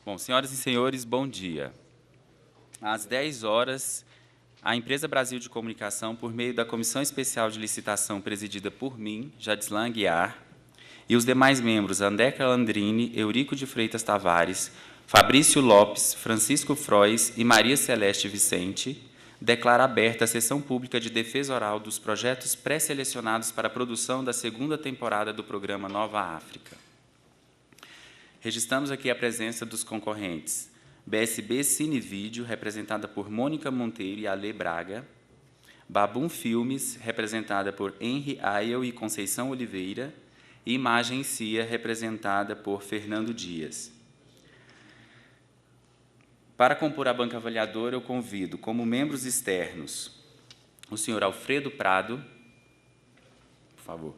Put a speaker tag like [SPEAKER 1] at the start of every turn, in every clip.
[SPEAKER 1] Bom, senhoras e senhores, bom dia. Às 10 horas, a Empresa Brasil de Comunicação, por meio da Comissão Especial de Licitação presidida por mim, Jadislan Aguiar, e os demais membros, André Calandrini, Eurico de Freitas Tavares, Fabrício Lopes, Francisco Frois e Maria Celeste Vicente, declara aberta a sessão pública de defesa oral dos projetos pré-selecionados para a produção da segunda temporada do programa Nova África. Registramos aqui a presença dos concorrentes BSB Cine Vídeo, representada por Mônica Monteiro e Alê Braga, Babum Filmes, representada por Henry Ayel e Conceição Oliveira, e Imagem CIA, representada por Fernando Dias. Para compor a banca avaliadora, eu convido, como membros externos, o senhor Alfredo Prado, por favor.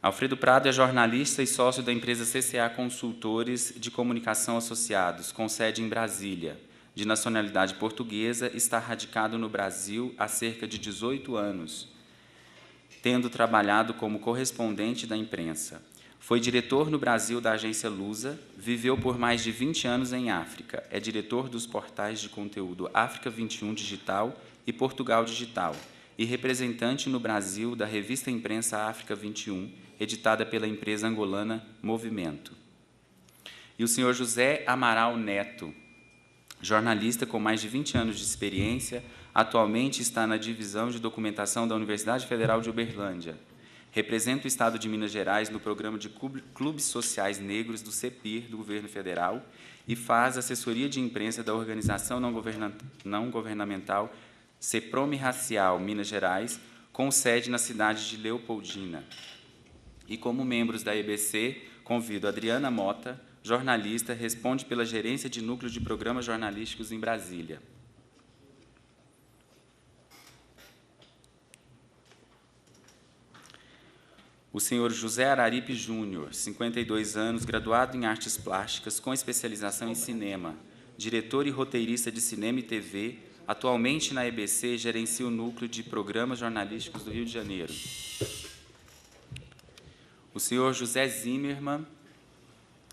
[SPEAKER 1] Alfredo Prado é jornalista e sócio da empresa CCA Consultores de Comunicação Associados, com sede em Brasília, de nacionalidade portuguesa, está radicado no Brasil há cerca de 18 anos, tendo trabalhado como correspondente da imprensa. Foi diretor no Brasil da agência Lusa, viveu por mais de 20 anos em África, é diretor dos portais de conteúdo África 21 Digital e Portugal Digital, e representante no Brasil da revista Imprensa África 21, editada pela empresa angolana Movimento. E o senhor José Amaral Neto, jornalista com mais de 20 anos de experiência, atualmente está na divisão de documentação da Universidade Federal de Uberlândia. Representa o Estado de Minas Gerais no programa de clubes sociais negros do CEPIR, do governo federal, e faz assessoria de imprensa da organização não governamental CEPROME Racial, Minas Gerais, com sede na cidade de Leopoldina. E, como membros da EBC, convido a Adriana Mota, jornalista, responde pela gerência de núcleo de programas jornalísticos em Brasília. O senhor José Araripe Júnior, 52 anos, graduado em Artes Plásticas, com especialização em cinema, diretor e roteirista de cinema e TV, atualmente na EBC, gerencia o núcleo de programas jornalísticos do Rio de Janeiro. O senhor José Zimmermann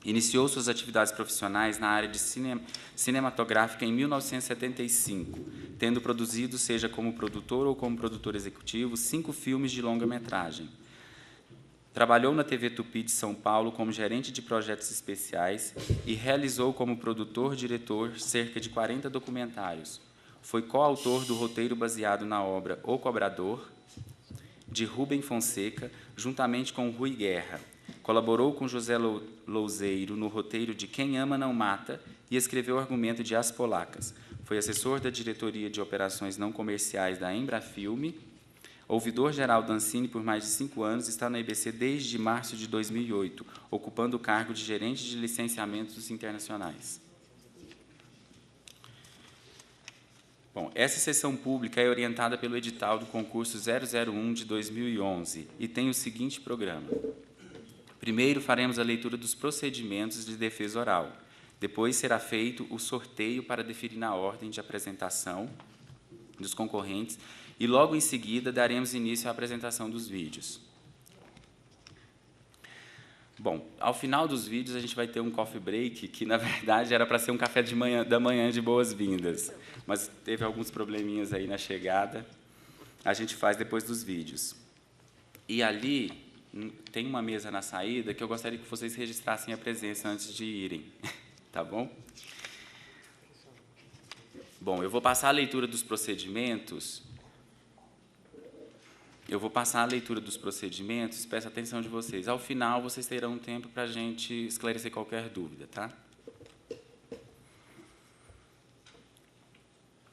[SPEAKER 1] iniciou suas atividades profissionais na área de cinematográfica em 1975, tendo produzido, seja como produtor ou como produtor executivo, 5 filmes de longa-metragem. Trabalhou na TV Tupi de São Paulo como gerente de projetos especiais e realizou como produtor-diretor cerca de 40 documentários. Foi coautor do roteiro baseado na obra O Cobrador, de Rubem Fonseca, juntamente com Rui Guerra. Colaborou com José Louzeiro no roteiro de Quem Ama Não Mata e escreveu o argumento de As Polacas. Foi assessor da diretoria de operações não comerciais da Embrafilme, ouvidor-geral da Ancine por mais de 5 anos, está na EBC desde março de 2008, ocupando o cargo de gerente de licenciamentos internacionais. Bom, essa sessão pública é orientada pelo edital do concurso 001 de 2011 e tem o seguinte programa. Primeiro, faremos a leitura dos procedimentos de defesa oral. Depois será feito o sorteio para definir a ordem de apresentação dos concorrentes e, logo em seguida, daremos início à apresentação dos vídeos. Bom, ao final dos vídeos, a gente vai ter um coffee break, que, na verdade, era para ser um café da manhã de boas-vindas, mas teve alguns probleminhas aí na chegada. A gente faz depois dos vídeos. E ali tem uma mesa na saída que eu gostaria que vocês registrassem a presença antes de irem, tá bom? Bom, eu vou passar a leitura dos procedimentos. Peço a atenção de vocês. Ao final, vocês terão tempo para a gente esclarecer qualquer dúvida, tá?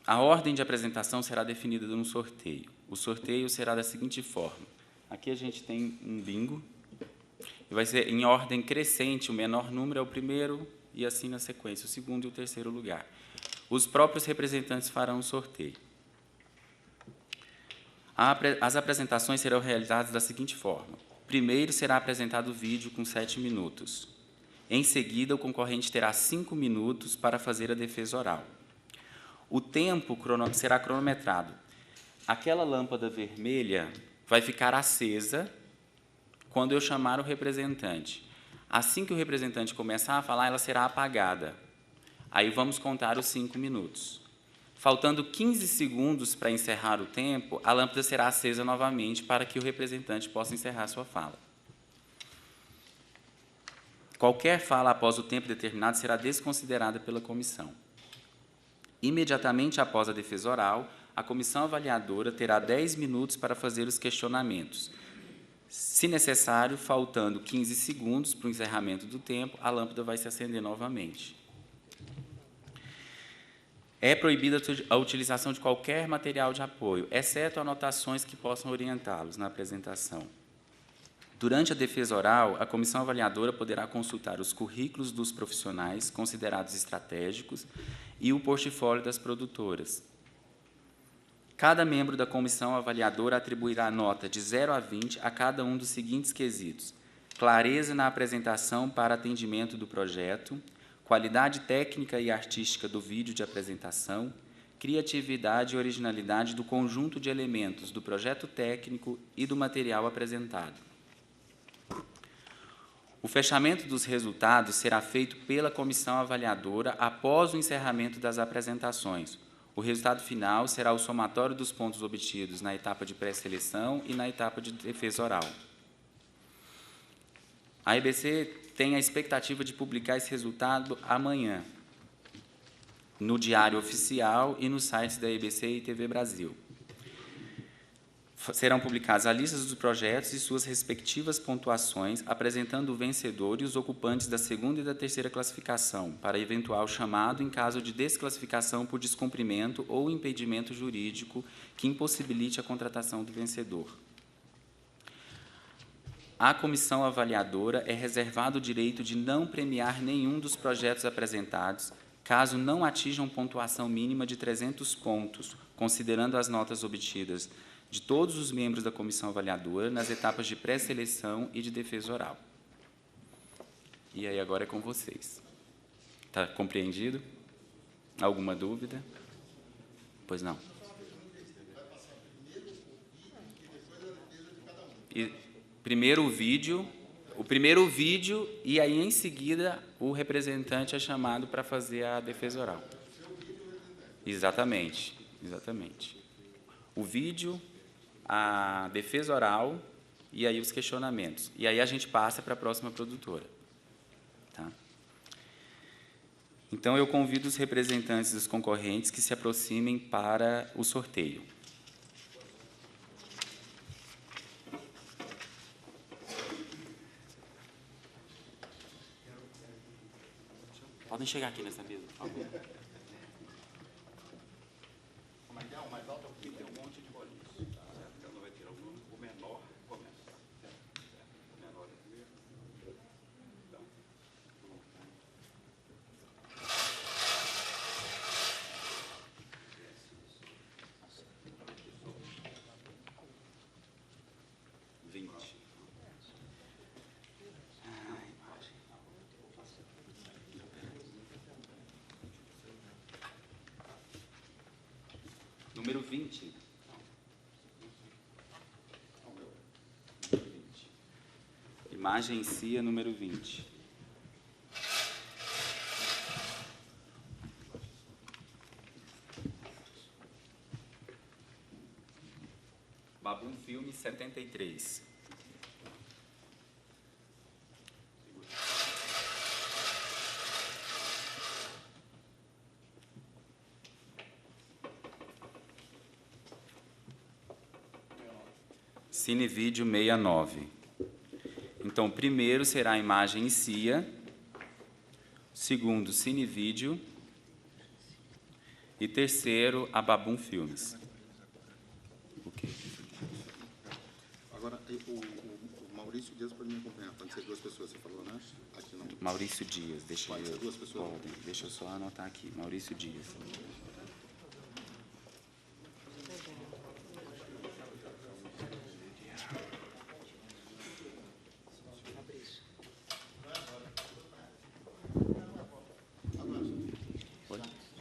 [SPEAKER 1] A ordem de apresentação será definida num sorteio. O sorteio será da seguinte forma. Aqui a gente tem um bingo. E vai ser em ordem crescente. O menor número é o primeiro e assim na sequência, o segundo e o terceiro lugar. Os próprios representantes farão o sorteio. As apresentações serão realizadas da seguinte forma. Primeiro será apresentado o vídeo com 7 minutos. Em seguida, o concorrente terá 5 minutos para fazer a defesa oral. O tempo será cronometrado. Aquela lâmpada vermelha vai ficar acesa quando eu chamar o representante. Assim que o representante começar a falar, ela será apagada. Aí vamos contar os 5 minutos. Faltando 15 segundos para encerrar o tempo, a lâmpada será acesa novamente para que o representante possa encerrar sua fala. Qualquer fala após o tempo determinado será desconsiderada pela comissão. Imediatamente após a defesa oral, a comissão avaliadora terá 10 minutos para fazer os questionamentos. Se necessário, faltando 15 segundos para o encerramento do tempo, a lâmpada vai se acender novamente. É proibida a utilização de qualquer material de apoio, exceto anotações que possam orientá-los na apresentação. Durante a defesa oral, a comissão avaliadora poderá consultar os currículos dos profissionais considerados estratégicos e o portfólio das produtoras. Cada membro da comissão avaliadora atribuirá nota de 0 a 20 a cada um dos seguintes quesitos: clareza na apresentação para atendimento do projeto, qualidade técnica e artística do vídeo de apresentação, criatividade e originalidade do conjunto de elementos do projeto técnico e do material apresentado. O fechamento dos resultados será feito pela comissão avaliadora após o encerramento das apresentações. O resultado final será o somatório dos pontos obtidos na etapa de pré-seleção e na etapa de defesa oral. A EBC tem a expectativa de publicar esse resultado amanhã, no Diário Oficial e nos sites da EBC e TV Brasil. Serão publicadas a lista dos projetos e suas respectivas pontuações, apresentando o vencedor e os ocupantes da segunda e da terceira classificação, para eventual chamado em caso de desclassificação por descumprimento ou impedimento jurídico que impossibilite a contratação do vencedor. À comissão avaliadora é reservado o direito de não premiar nenhum dos projetos apresentados, caso não atinjam pontuação mínima de 300 pontos, considerando as notas obtidas de todos os membros da comissão avaliadora nas etapas de pré-seleção e de defesa oral. E aí agora é com vocês. Está compreendido? Alguma dúvida? Pois não. Primeiro o primeiro vídeo e aí em seguida o representante é chamado para fazer a defesa oral. Exatamente, exatamente. O vídeo, a defesa oral e aí os questionamentos. E aí a gente passa para a próxima produtora. Tá? Então, eu convido os representantes dos concorrentes que se aproximem para o sorteio. Podem chegar aqui nessa mesa, por favor.
[SPEAKER 2] O mais alto é o que tem um monte de bolinhas. Ela não vai tirar o menor começa. O menor é o primeiro. Então,
[SPEAKER 1] Número 20. Imagem em si é número 20. Babum Filme 73. Cinevídeo 69. Então, primeiro será a imagem em CIA, segundo, Cinevídeo, e terceiro, a Babum Filmes. Ok.
[SPEAKER 2] agora, o Maurício Dias pode me acompanhar. Pode ser 2 pessoas, você falou, né? Aqui não.
[SPEAKER 1] Maurício Dias, deixa
[SPEAKER 2] Pode ser 2 pessoas.
[SPEAKER 1] deixa eu só anotar aqui. Maurício Dias.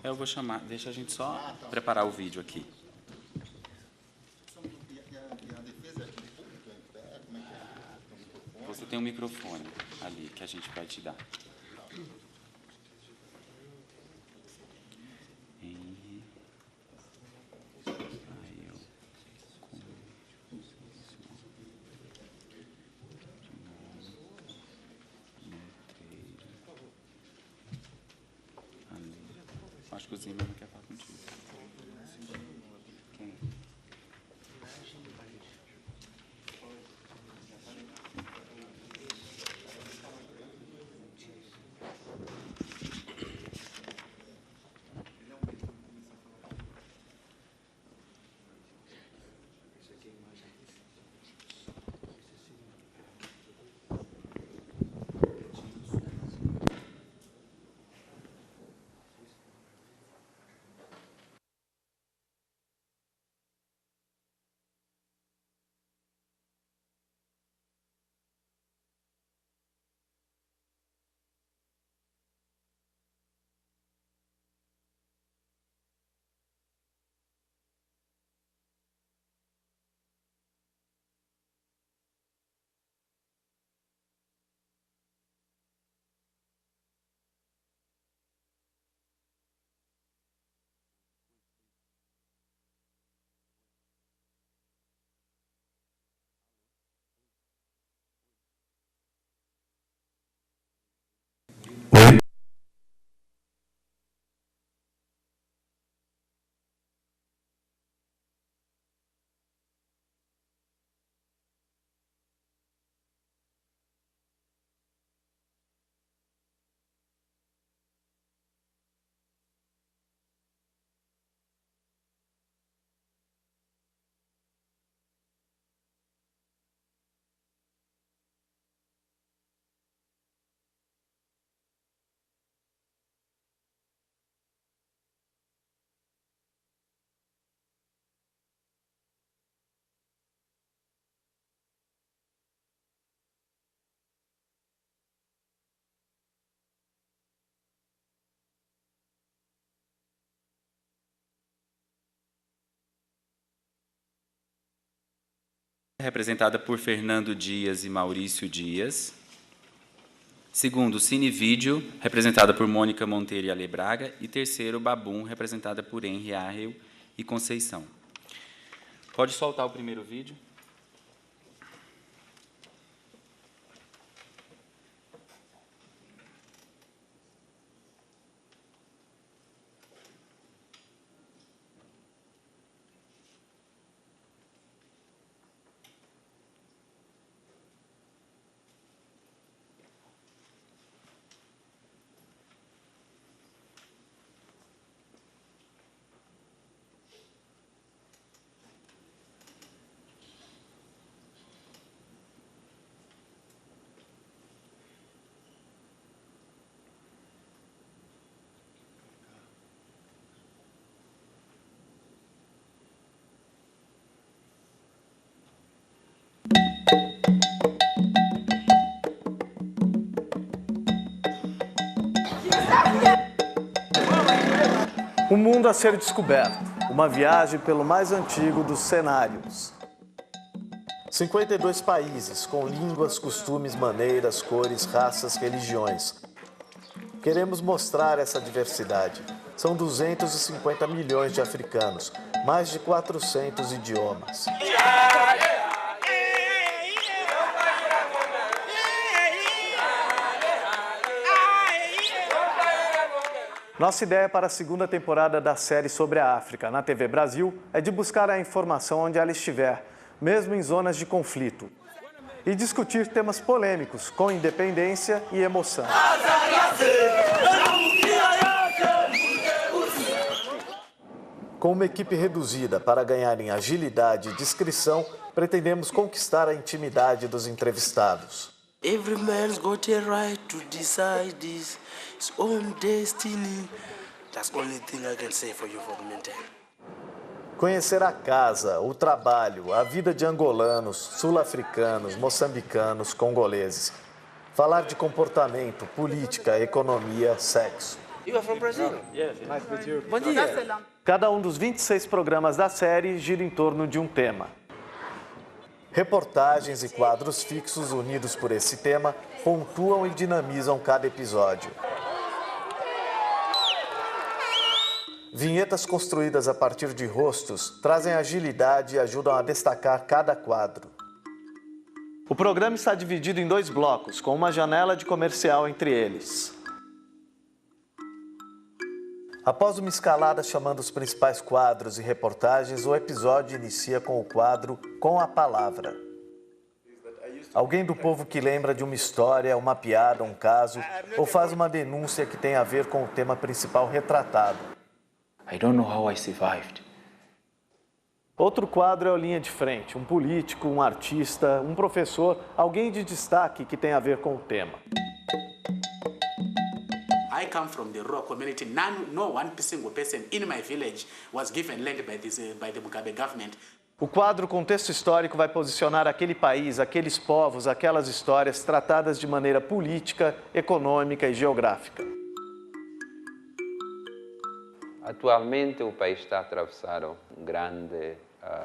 [SPEAKER 1] Eu vou chamar, deixa a gente só preparar o vídeo aqui.
[SPEAKER 2] E a defesa é de público? Como é que é?
[SPEAKER 1] Você tem um microfone ali que a gente vai te dar. Acho que o Zimmer não quer falar contigo. Quem? Representada por Fernando Dias e Maurício Dias. Segundo, Cine Vídeo, representada por Mônica Monteiro e Ale Braga. E terceiro, Babum, representada por Henry Arreu e Conceição. Pode soltar o primeiro vídeo.
[SPEAKER 3] Um mundo a ser descoberto, uma viagem pelo mais antigo dos cenários. 52 países, com línguas, costumes, maneiras, cores, raças, religiões. Queremos mostrar essa diversidade. São 250 milhões de africanos, mais de 400 idiomas. Nossa ideia para a segunda temporada da série sobre a África na TV Brasil é de buscar a informação onde ela estiver, mesmo em zonas de conflito, e discutir temas polêmicos com independência e emoção. Com uma equipe reduzida para ganhar em agilidade e discrição, pretendemos conquistar a intimidade dos entrevistados.
[SPEAKER 4] Every man's got a right to decide his own destiny. That's the only thing I can say for you for the meantime.
[SPEAKER 3] Conhecer a casa, o trabalho, a vida de angolanos, sul-africanos, moçambicanos, congoleses. Falar de comportamento, política, economia, sexo.
[SPEAKER 4] You are from Brazil?
[SPEAKER 5] Yes, nice to meet you.
[SPEAKER 4] Bom dia.
[SPEAKER 3] Cada um dos 26 programas da série gira em torno de um tema. Reportagens e quadros fixos unidos por esse tema pontuam e dinamizam cada episódio. Vinhetas construídas a partir de rostos trazem agilidade e ajudam a destacar cada quadro. O programa está dividido em 2 blocos, com uma janela de comercial entre eles. Após uma escalada chamando os principais quadros e reportagens, o episódio inicia com o quadro Com a Palavra. Alguém do povo que lembra de uma história, uma piada, um caso, ou faz uma denúncia que tem a ver com o tema principal retratado.
[SPEAKER 5] I don't know how I survived.
[SPEAKER 3] Outro quadro é o Linha de Frente, um político, um artista, um professor, alguém de destaque que tem a ver com o tema.
[SPEAKER 6] I come from the rural community. No one single person in my village was given land by the Mugabe government.
[SPEAKER 3] O quadro Contexto Histórico vai posicionar aquele país, aqueles povos, aquelas histórias tratadas de maneira política, econômica e geográfica.
[SPEAKER 7] Atualmente o país está a atravessar um grande...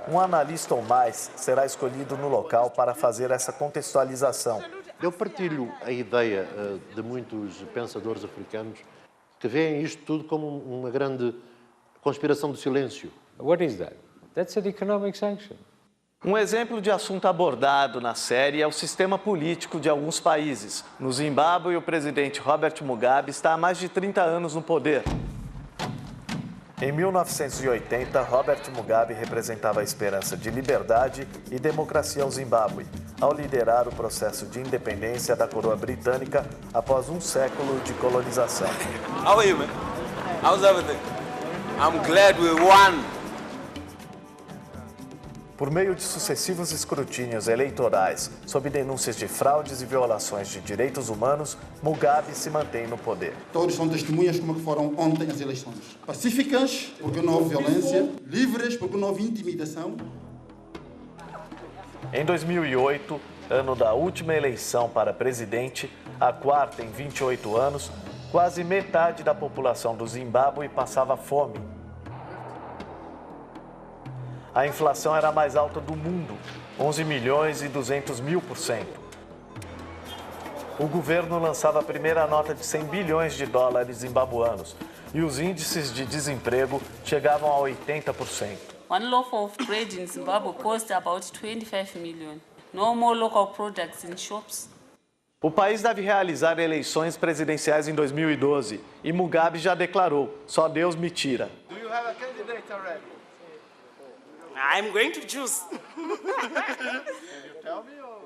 [SPEAKER 3] Um analista ou mais será escolhido no local para fazer essa contextualização.
[SPEAKER 8] Eu partilho a ideia de muitos pensadores africanos que veem isto tudo como uma grande conspiração do silêncio.
[SPEAKER 5] What is that? That's an economic sanction.
[SPEAKER 3] Um exemplo de assunto abordado na série é o sistema político de alguns países. No Zimbábue, o presidente Robert Mugabe está há mais de 30 anos no poder. Em 1980, Robert Mugabe representava a esperança de liberdade e democracia ao Zimbábue, ao liderar o processo de independência da coroa britânica após um século de colonização.
[SPEAKER 9] How are you, man? How's everything? I'm glad we won.
[SPEAKER 3] Por meio de sucessivos escrutínios eleitorais sob denúncias de fraudes e violações de direitos humanos, Mugabe se mantém no poder.
[SPEAKER 2] Todos são testemunhas como que foram ontem as eleições. Pacíficas, porque não houve violência. Livres, porque não houve intimidação.
[SPEAKER 3] Em 2008, ano da última eleição para presidente, a quarta em 28 anos, quase metade da população do Zimbábue passava fome. A inflação era a mais alta do mundo, 11 milhões e 200 mil%. O governo lançava a primeira nota de 100 bilhões de dólares zimbabuanos e os índices de desemprego chegavam a 80%.
[SPEAKER 10] One loaf of bread in Zimbabwe costs about 25 million. No more local products in shops.
[SPEAKER 3] O país deve realizar eleições presidenciais em 2012 e Mugabe já declarou: só Deus me tira.
[SPEAKER 11] Do you have a candidate already?
[SPEAKER 12] I'm going to choose.
[SPEAKER 11] Can you tell me or?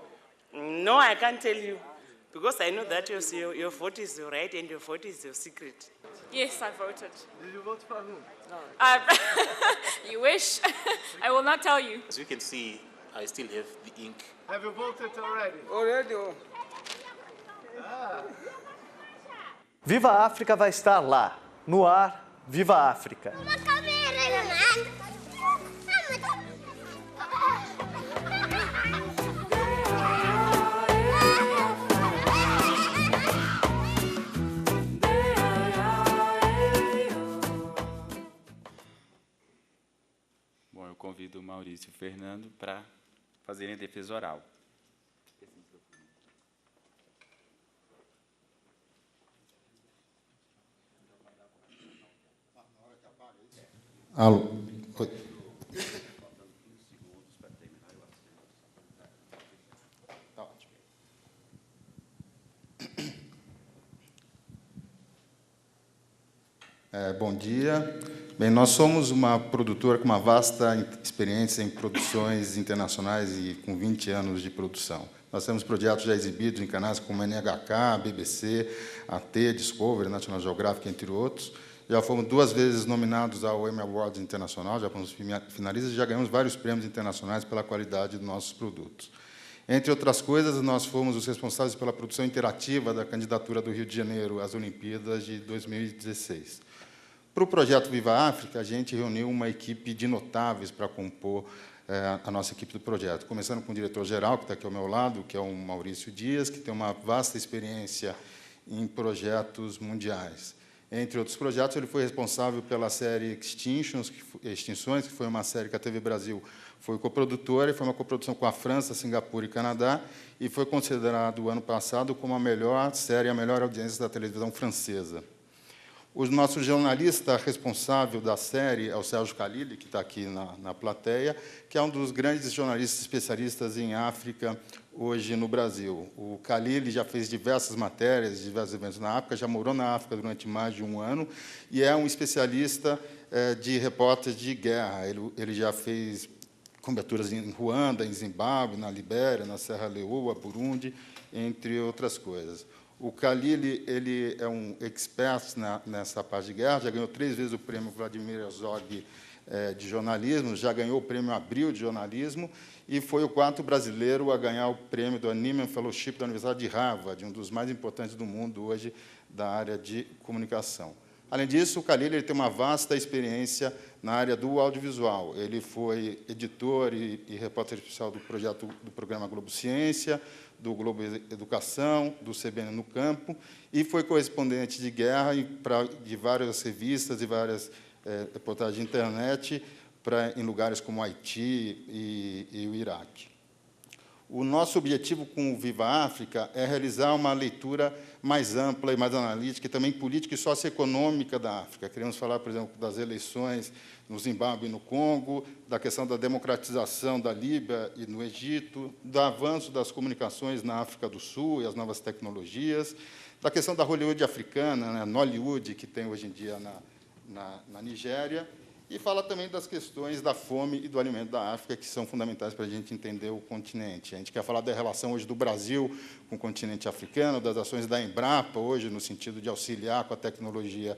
[SPEAKER 12] No, I can't tell you. Because I know that your vote is right and your vote is your secret.
[SPEAKER 13] Yes, I voted.
[SPEAKER 11] Did you vote for whom?
[SPEAKER 13] No. You wish. I will not tell you.
[SPEAKER 14] As you can see, I still have the ink.
[SPEAKER 11] Have you voted already?
[SPEAKER 12] Already.
[SPEAKER 3] Viva a África vai estar lá. No ar, Viva a África.
[SPEAKER 1] Bom, eu convido o Maurício e o Fernando para fazerem a defesa oral.
[SPEAKER 2] Alô. Oi. Bom dia. Bem, nós somos uma produtora com uma vasta experiência em produções internacionais e com 20 anos de produção. Nós temos projetos já exibidos em canais como NHK, BBC, AT, Discovery, National Geographic, entre outros. Já fomos 2 vezes nominados ao Emmy Awards Internacional, já fomos finalistas e já ganhamos vários prêmios internacionais pela qualidade dos nossos produtos. Entre outras coisas, nós fomos os responsáveis pela produção interativa da candidatura do Rio de Janeiro às Olimpíadas de 2016. Para o projeto Viva a África, a gente reuniu uma equipe de notáveis para compor a nossa equipe do projeto, começando com o diretor-geral, que está aqui ao meu lado, que é o Maurício Dias, que tem uma vasta experiência em projetos mundiais. Entre outros projetos, ele foi responsável pela série Extincções, que foi uma série que a TV Brasil foi coprodutora, e foi uma coprodução com a França, Singapura e Canadá, e foi considerado, ano passado, como a melhor série, a melhor audiência da televisão francesa. O nosso jornalista responsável da série é o Sérgio Khalili, que está aqui na plateia, que é um dos grandes jornalistas especialistas em África hoje no Brasil. O Khalili já fez diversas matérias, diversos eventos na África, já morou na África durante mais de um ano, e é um especialista de repórter de guerra. Ele já fez coberturas em Ruanda, em Zimbábue, na Libéria, na Serra Leoa, Burundi, entre outras coisas. O Khalili, ele é um expert nessa parte de guerra, já ganhou 3 vezes o prêmio Vladimir Herzog de jornalismo, já ganhou o prêmio Abril de jornalismo e foi o 4º brasileiro a ganhar o prêmio do Nieman Fellowship da Universidade de Harvard, um dos mais importantes do mundo hoje da área de comunicação. Além disso, o Khalili tem uma vasta experiência na área do audiovisual. Ele foi editor e repórter especial do programa Globo Ciência, do Globo Educação, do CBN no Campo, e foi correspondente de guerra de várias revistas e várias reportagens de internet em lugares como Haiti e o Iraque. O nosso objetivo com o Viva África é realizar uma leitura mais ampla e mais analítica, e também política e socioeconômica da África. Queremos falar, por exemplo, das eleições no Zimbábue e no Congo, da questão da democratização da Líbia e no Egito, do avanço das comunicações na África do Sul e as novas tecnologias, da questão da Hollywood africana, né, Nollywood, que tem hoje em dia na Nigéria, e fala também das questões da fome e do alimento da África, que são fundamentais para a gente entender o continente. A gente quer falar da relação hoje do Brasil com o continente africano, das ações da Embrapa, hoje, no sentido de auxiliar com a tecnologia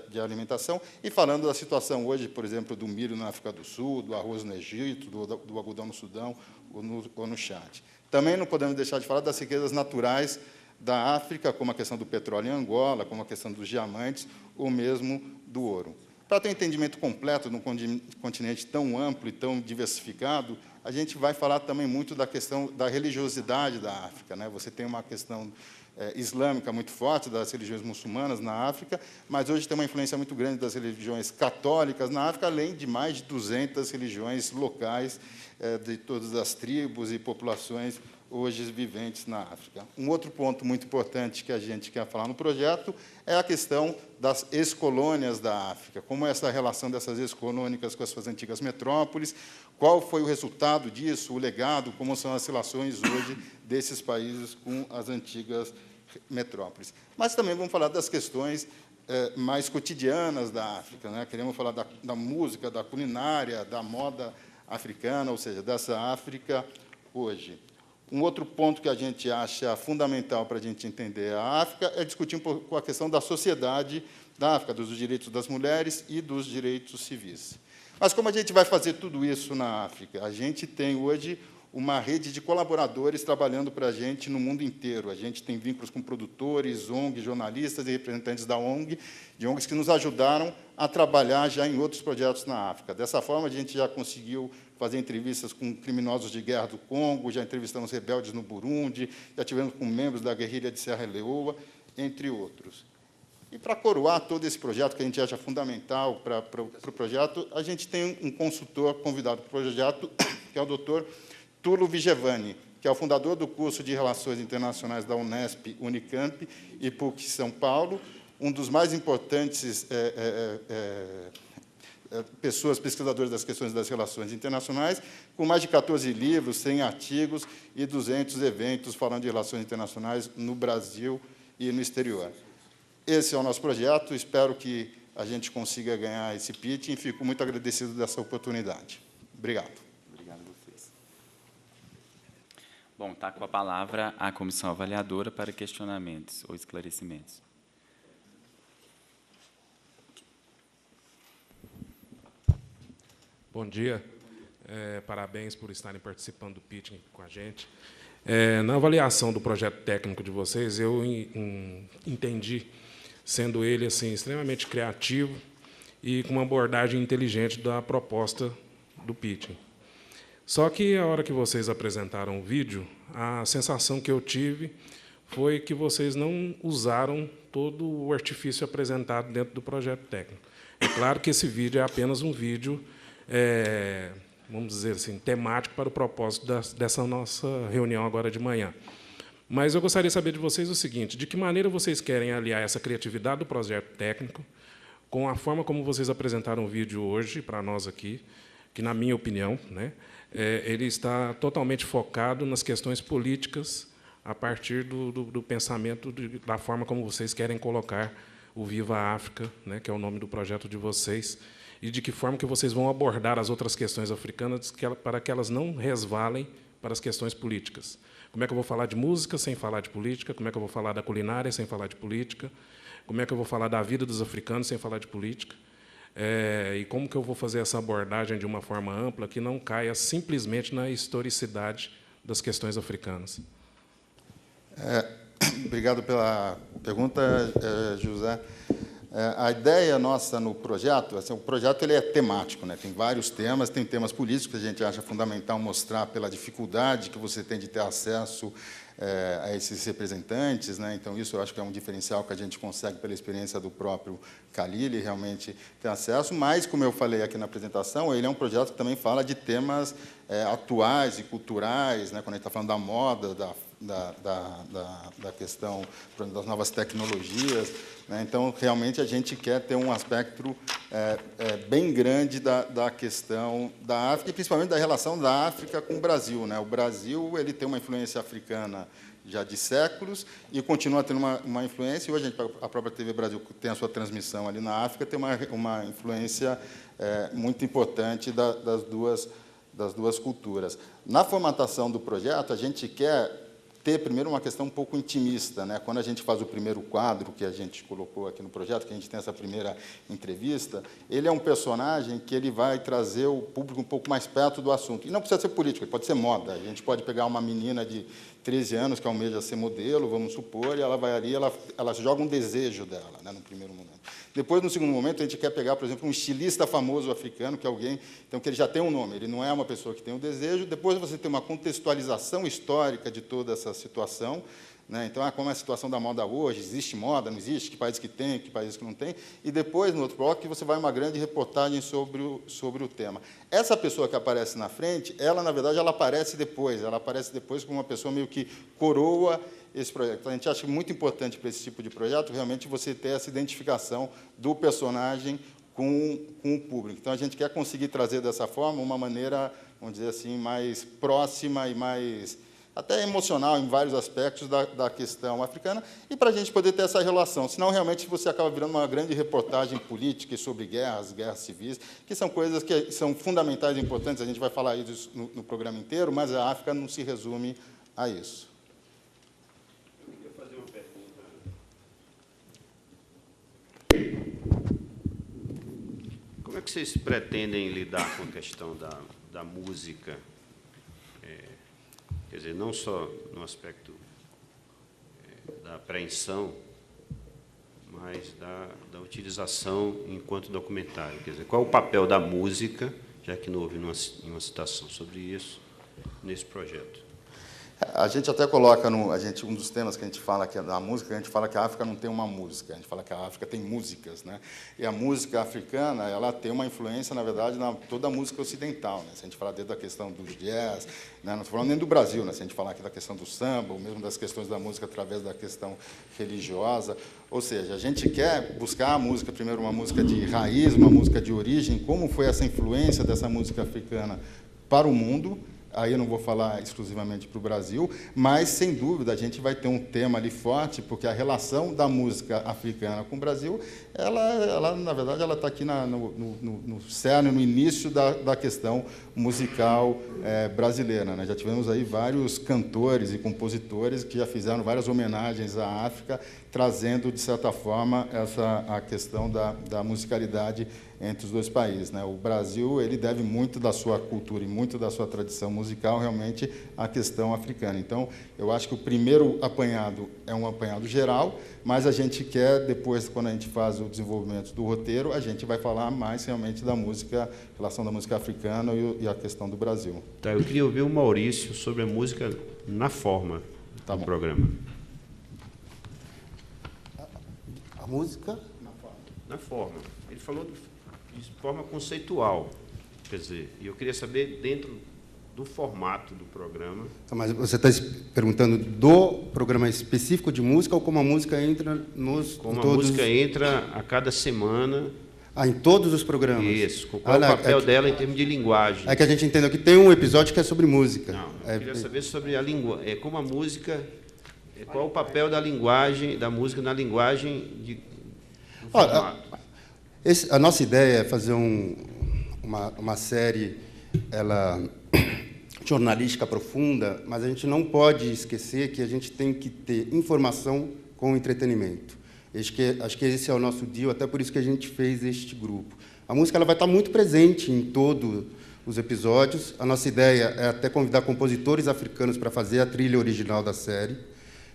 [SPEAKER 2] de alimentação, e falando da situação hoje, por exemplo, do milho na África do Sul, do arroz no Egito, do algodão no Sudão ou no Chad. Também não podemos deixar de falar das riquezas naturais da África, como a questão do petróleo em Angola, como a questão dos diamantes, ou mesmo do ouro. Para ter um entendimento completo de um continente tão amplo e tão diversificado, a gente vai falar também muito da questão da religiosidade da África, né? Você tem uma questão islâmica muito forte, das religiões muçulmanas na África, mas hoje tem uma influência muito grande das religiões católicas na África, além de mais de 200 religiões locais de todas as tribos e populações hoje viventes na África. Um outro ponto muito importante que a gente quer falar no projeto é a questão das ex-colônias da África, como é essa relação dessas ex-colônicas com as suas antigas metrópoles, qual foi o resultado disso, o legado, como são as relações hoje desses países com as antigas metrópoles. Mas também vamos falar das questões mais cotidianas da África, né? Queremos falar da música, da culinária, da moda africana, ou seja, dessa África hoje. Um outro ponto que a gente acha fundamental para a gente entender a África é discutir um pouco a questão da sociedade da África, dos direitos das mulheres e dos direitos civis. Mas como a gente vai fazer tudo isso na África? A gente tem hoje uma rede de colaboradores trabalhando para a gente no mundo inteiro. A gente tem vínculos com produtores, ONGs, jornalistas e representantes de ONGs que nos ajudaram a trabalhar já em outros projetos na África. Dessa forma, a gente já conseguiu fazer entrevistas com criminosos de guerra do Congo, já entrevistamos rebeldes no Burundi, já tivemos com membros da guerrilha de Serra Leoa, entre outros. E, para coroar todo esse projeto, que a gente acha fundamental para o projeto, a gente tem um consultor convidado para o projeto, que é o Dr. Tulo Vigevani, que é o fundador do curso de Relações Internacionais da Unesp, Unicamp e PUC São Paulo, um dos mais importantes pesquisadores das questões das relações internacionais, com mais de 14 livros, 100 artigos e 200 eventos falando de relações internacionais no Brasil e no exterior. Esse é o nosso projeto, espero que a gente consiga ganhar esse pitch e fico muito agradecido dessa oportunidade. Obrigado.
[SPEAKER 1] Obrigado a vocês. Bom, está com a palavra a comissão avaliadora para questionamentos ou esclarecimentos.
[SPEAKER 15] Bom dia. Parabéns por estarem participando do pitching com a gente. Na avaliação do projeto técnico de vocês, eu entendi, sendo ele assim, extremamente criativo e com uma abordagem inteligente da proposta do pitching. Só que, a hora que vocês apresentaram o vídeo, a sensação que eu tive foi que vocês não usaram todo o artifício apresentado dentro do projeto técnico. É claro que esse vídeo é apenas um vídeo, vamos dizer assim, temático para o propósito dessa nossa reunião agora de manhã. Mas eu gostaria de saber de vocês o seguinte: de que maneira vocês querem aliar essa criatividade do projeto técnico com a forma como vocês apresentaram o vídeo hoje para nós aqui, que, na minha opinião, né, ele está totalmente focado nas questões políticas a partir do pensamento, da forma como vocês querem colocar o Viva África, né, que é o nome do projeto de vocês, e de que forma que vocês vão abordar as outras questões africanas para que elas não resvalem para as questões políticas. Como é que eu vou falar de música sem falar de política? Como é que eu vou falar da culinária sem falar de política? Como é que eu vou falar da vida dos africanos sem falar de política? E como que eu vou fazer essa abordagem de uma forma ampla que não caia simplesmente na historicidade das questões africanas?
[SPEAKER 2] Obrigado pela pergunta, José. A ideia nossa no projeto, assim, o projeto ele é temático, né? Tem vários temas, tem temas políticos que a gente acha fundamental mostrar pela dificuldade que você tem de ter acesso a esses representantes, né? Então, isso eu acho que é um diferencial que a gente consegue pela experiência do próprio Khalil, realmente ter acesso, mas, como eu falei aqui na apresentação, ele é um projeto que também fala de temas atuais e culturais, né? Quando a gente está falando da moda, da questão das novas tecnologias, né? Então, realmente, a gente quer ter um aspecto bem grande da questão da África, e principalmente da relação da África com o Brasil, né? O Brasil ele tem uma influência africana já de séculos e continua tendo uma influência. E hoje a própria TV Brasil tem a sua transmissão ali na África, tem uma influência muito importante das duas culturas. Na formatação do projeto, a gente quer ter, primeiro, uma questão um pouco intimista, né? Quando a gente faz o primeiro quadro que a gente colocou aqui no projeto, que a gente tem essa primeira entrevista, ele é um personagem que ele vai trazer o público um pouco mais perto do assunto. E não precisa ser político, pode ser moda. A gente pode pegar uma menina de 13 anos que almeja ser modelo, vamos supor, e ela vai ali, ela joga um desejo dela, né, no primeiro momento. Depois, no segundo momento, a gente quer pegar, por exemplo, um estilista famoso africano, que é alguém então, que ele já tem um nome, ele não é uma pessoa que tem um desejo. Depois, você tem uma contextualização histórica de toda essa situação, né? Então, como é a situação da moda hoje, existe moda, não existe, que países que tem, que países que não tem, e depois, no outro bloco, você vai uma grande reportagem sobre o tema. Essa pessoa que aparece na frente, ela, na verdade, ela aparece depois como uma pessoa meio que coroa esse projeto. Então, a gente acha muito importante para esse tipo de projeto, realmente, você ter essa identificação do personagem com o público. Então, a gente quer conseguir trazer dessa forma uma maneira, vamos dizer assim, mais próxima e mais até emocional em vários aspectos da questão africana, e para a gente poder ter essa relação. Senão, realmente, você acaba virando uma grande reportagem política sobre guerras civis, que são coisas que são fundamentais e importantes. A gente vai falar isso no programa inteiro, mas a África não se resume a isso.
[SPEAKER 16] Eu queria fazer uma pergunta. Como é que vocês pretendem lidar com a questão da música? Quer dizer, não só no aspecto da apreensão, mas da utilização enquanto documentário. Quer dizer, qual é o papel da música, já que não houve nenhuma citação sobre isso, nesse projeto?
[SPEAKER 2] A gente até coloca, um dos temas que a gente fala que é da música, a gente fala que a África não tem uma música, a gente fala que a África tem músicas, né? E a música africana, ela tem uma influência, na verdade, na toda a música ocidental, né? Se a gente falar desde a questão do jazz, né? Não estou falando nem do Brasil, né? Se a gente falar aqui da questão do samba, ou mesmo das questões da música através da questão religiosa, ou seja, a gente quer buscar a música, primeiro, uma música de raiz, uma música de origem, como foi essa influência dessa música africana para o mundo. Aí eu não vou falar exclusivamente para o Brasil, mas, sem dúvida, a gente vai ter um tema ali forte, porque a relação da música africana com o Brasil, ela na verdade, ela está aqui no cerne, no início da questão musical brasileira, né? Já tivemos aí vários cantores e compositores que já fizeram várias homenagens à África, trazendo, de certa forma, a questão da musicalidade entre os dois países, né? O Brasil ele deve muito da sua cultura e muito da sua tradição musical realmente à questão africana. Então, eu acho que o primeiro apanhado é um apanhado geral, mas a gente quer, depois, quando a gente faz o desenvolvimento do roteiro, a gente vai falar mais realmente da música, relação da música africana e a questão do Brasil.
[SPEAKER 16] Tá, eu queria ouvir o Maurício sobre a música na forma do programa.
[SPEAKER 2] música?
[SPEAKER 16] Na forma. Ele falou de forma conceitual. Quer dizer, eu queria saber dentro do formato do programa.
[SPEAKER 2] Mas você está perguntando do programa específico de música ou como a música entra nos...
[SPEAKER 16] Como a música entra a cada semana...
[SPEAKER 2] em todos os programas?
[SPEAKER 16] Isso. Qual é o papel dela em termos de linguagem?
[SPEAKER 2] É que a gente entendeu que tem um episódio que é sobre música.
[SPEAKER 16] Não, eu queria saber sobre a linguagem. Como a música... Qual o papel da linguagem, da música na linguagem do formato?
[SPEAKER 2] A nossa ideia é fazer uma série jornalística profunda, mas a gente não pode esquecer que a gente tem que ter informação com entretenimento. Acho que esse é o nosso deal, até por isso que a gente fez este grupo. A música ela vai estar muito presente em todos os episódios. A nossa ideia é até convidar compositores africanos para fazer a trilha original da série,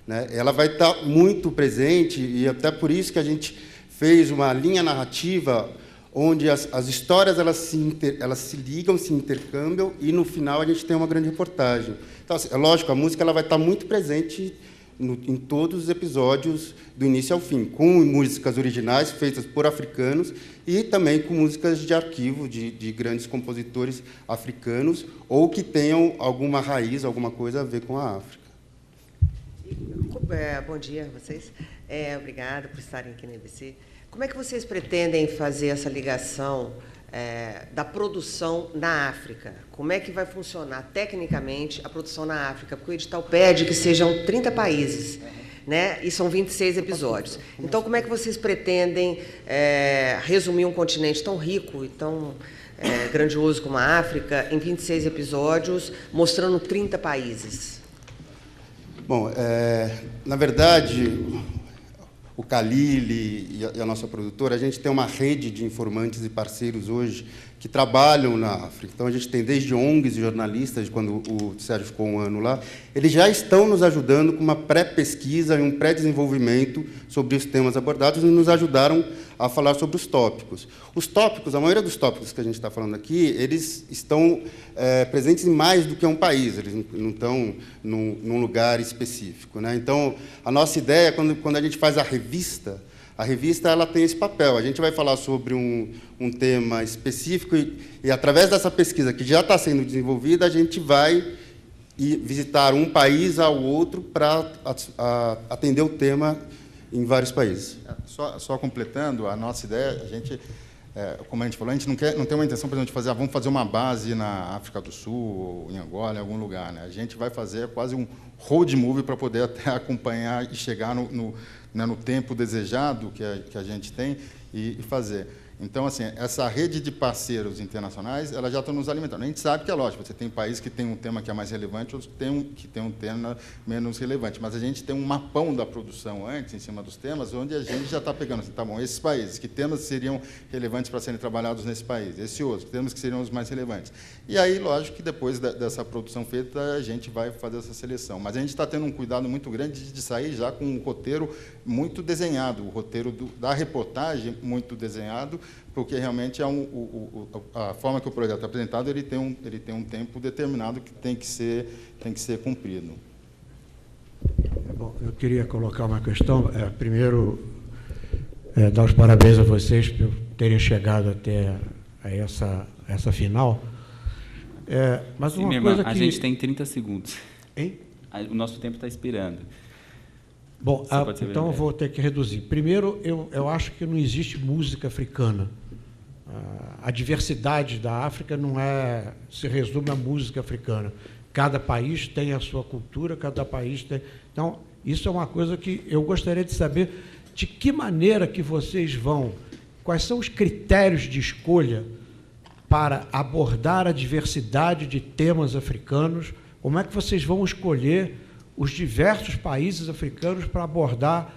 [SPEAKER 2] né? Ela vai estar muito presente, e até por isso que a gente fez uma linha narrativa onde as histórias elas se ligam, se intercâmbiam, e no final a gente tem uma grande reportagem. Então, assim, é lógico, a música ela vai estar muito presente em todos os episódios, do início ao fim, com músicas originais feitas por africanos e também com músicas de arquivo de grandes compositores africanos ou que tenham alguma raiz, alguma coisa a ver com a África.
[SPEAKER 17] Bom dia a vocês. Obrigada por estarem aqui na EBC. Como é que vocês pretendem fazer essa ligação da produção na África? Como é que vai funcionar tecnicamente a produção na África? Porque o edital pede que sejam 30 países, né? E são 26 episódios. Então, como é que vocês pretendem resumir um continente tão rico e tão grandioso como a África em 26 episódios, mostrando 30 países?
[SPEAKER 2] Bom, na verdade, o Khalili e a nossa produtora, a gente tem uma rede de informantes e parceiros hoje que trabalham na África. Então, a gente tem desde ONGs e jornalistas, quando o Sérgio ficou um ano lá, eles já estão nos ajudando com uma pré-pesquisa e um pré-desenvolvimento sobre os temas abordados e nos ajudaram a falar sobre os tópicos. Os tópicos, a maioria dos tópicos que a gente está falando aqui, eles estão presentes em mais do que um país, eles não estão num lugar específico, né? Então, a nossa ideia, quando a gente faz a revista ela tem esse papel. A gente vai falar sobre um tema específico e, através dessa pesquisa que já está sendo desenvolvida, a gente vai visitar um país ao outro para atender o tema em vários países. Só completando, a nossa ideia, a gente, como a gente falou, a gente não tem uma intenção, por exemplo, de fazer, vamos fazer uma base na África do Sul, ou em Angola, em algum lugar, né? A gente vai fazer quase um road movie para poder até acompanhar e chegar no tempo desejado que a gente tem e fazer. Então, assim, essa rede de parceiros internacionais, ela já está nos alimentando. A gente sabe que é lógico, você tem países que tem um tema que é mais relevante, outros que tem um tema menos relevante, mas a gente tem um mapão da produção antes, em cima dos temas, onde a gente já está pegando, assim, tá bom, esses países, que temas seriam relevantes para serem trabalhados nesse país, esse outro, temas que seriam os mais relevantes. E aí, lógico que depois dessa produção feita, a gente vai fazer essa seleção. Mas a gente está tendo um cuidado muito grande de sair já com um roteiro muito desenhado, o roteiro da reportagem muito desenhado, porque realmente a forma que o projeto é apresentado, ele tem um tempo determinado que tem que ser cumprido.
[SPEAKER 18] Bom, eu queria colocar uma questão. Primeiro, dar os parabéns a vocês por terem chegado até essa final. Mas uma coisa que...
[SPEAKER 1] A gente tem 30 segundos.
[SPEAKER 18] Hein?
[SPEAKER 1] O nosso tempo está expirando.
[SPEAKER 18] Bom, então eu vou ter que reduzir. Primeiro, eu acho que não existe música africana. A diversidade da África não se resume à música africana. Cada país tem a sua cultura, cada país tem... Então, isso é uma coisa que eu gostaria de saber de que maneira que vocês quais são os critérios de escolha para abordar a diversidade de temas africanos, como é que vocês vão escolher os diversos países africanos para abordar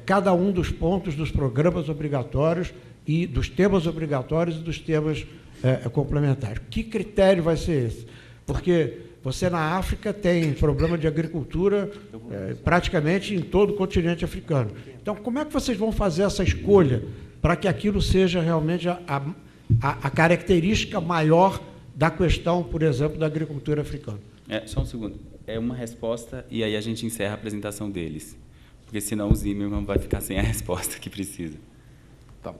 [SPEAKER 18] cada um dos pontos dos programas obrigatórios e dos temas obrigatórios e dos temas complementares. Que critério vai ser esse? Porque você, na África, tem problema de agricultura praticamente em todo o continente africano. Então, como é que vocês vão fazer essa escolha para que aquilo seja realmente a característica maior da questão, por exemplo, da agricultura africana?
[SPEAKER 1] Só um segundo. É uma resposta e aí a gente encerra a apresentação deles. porque senão o Zimmermann vai ficar sem a resposta que precisa.
[SPEAKER 2] Tá.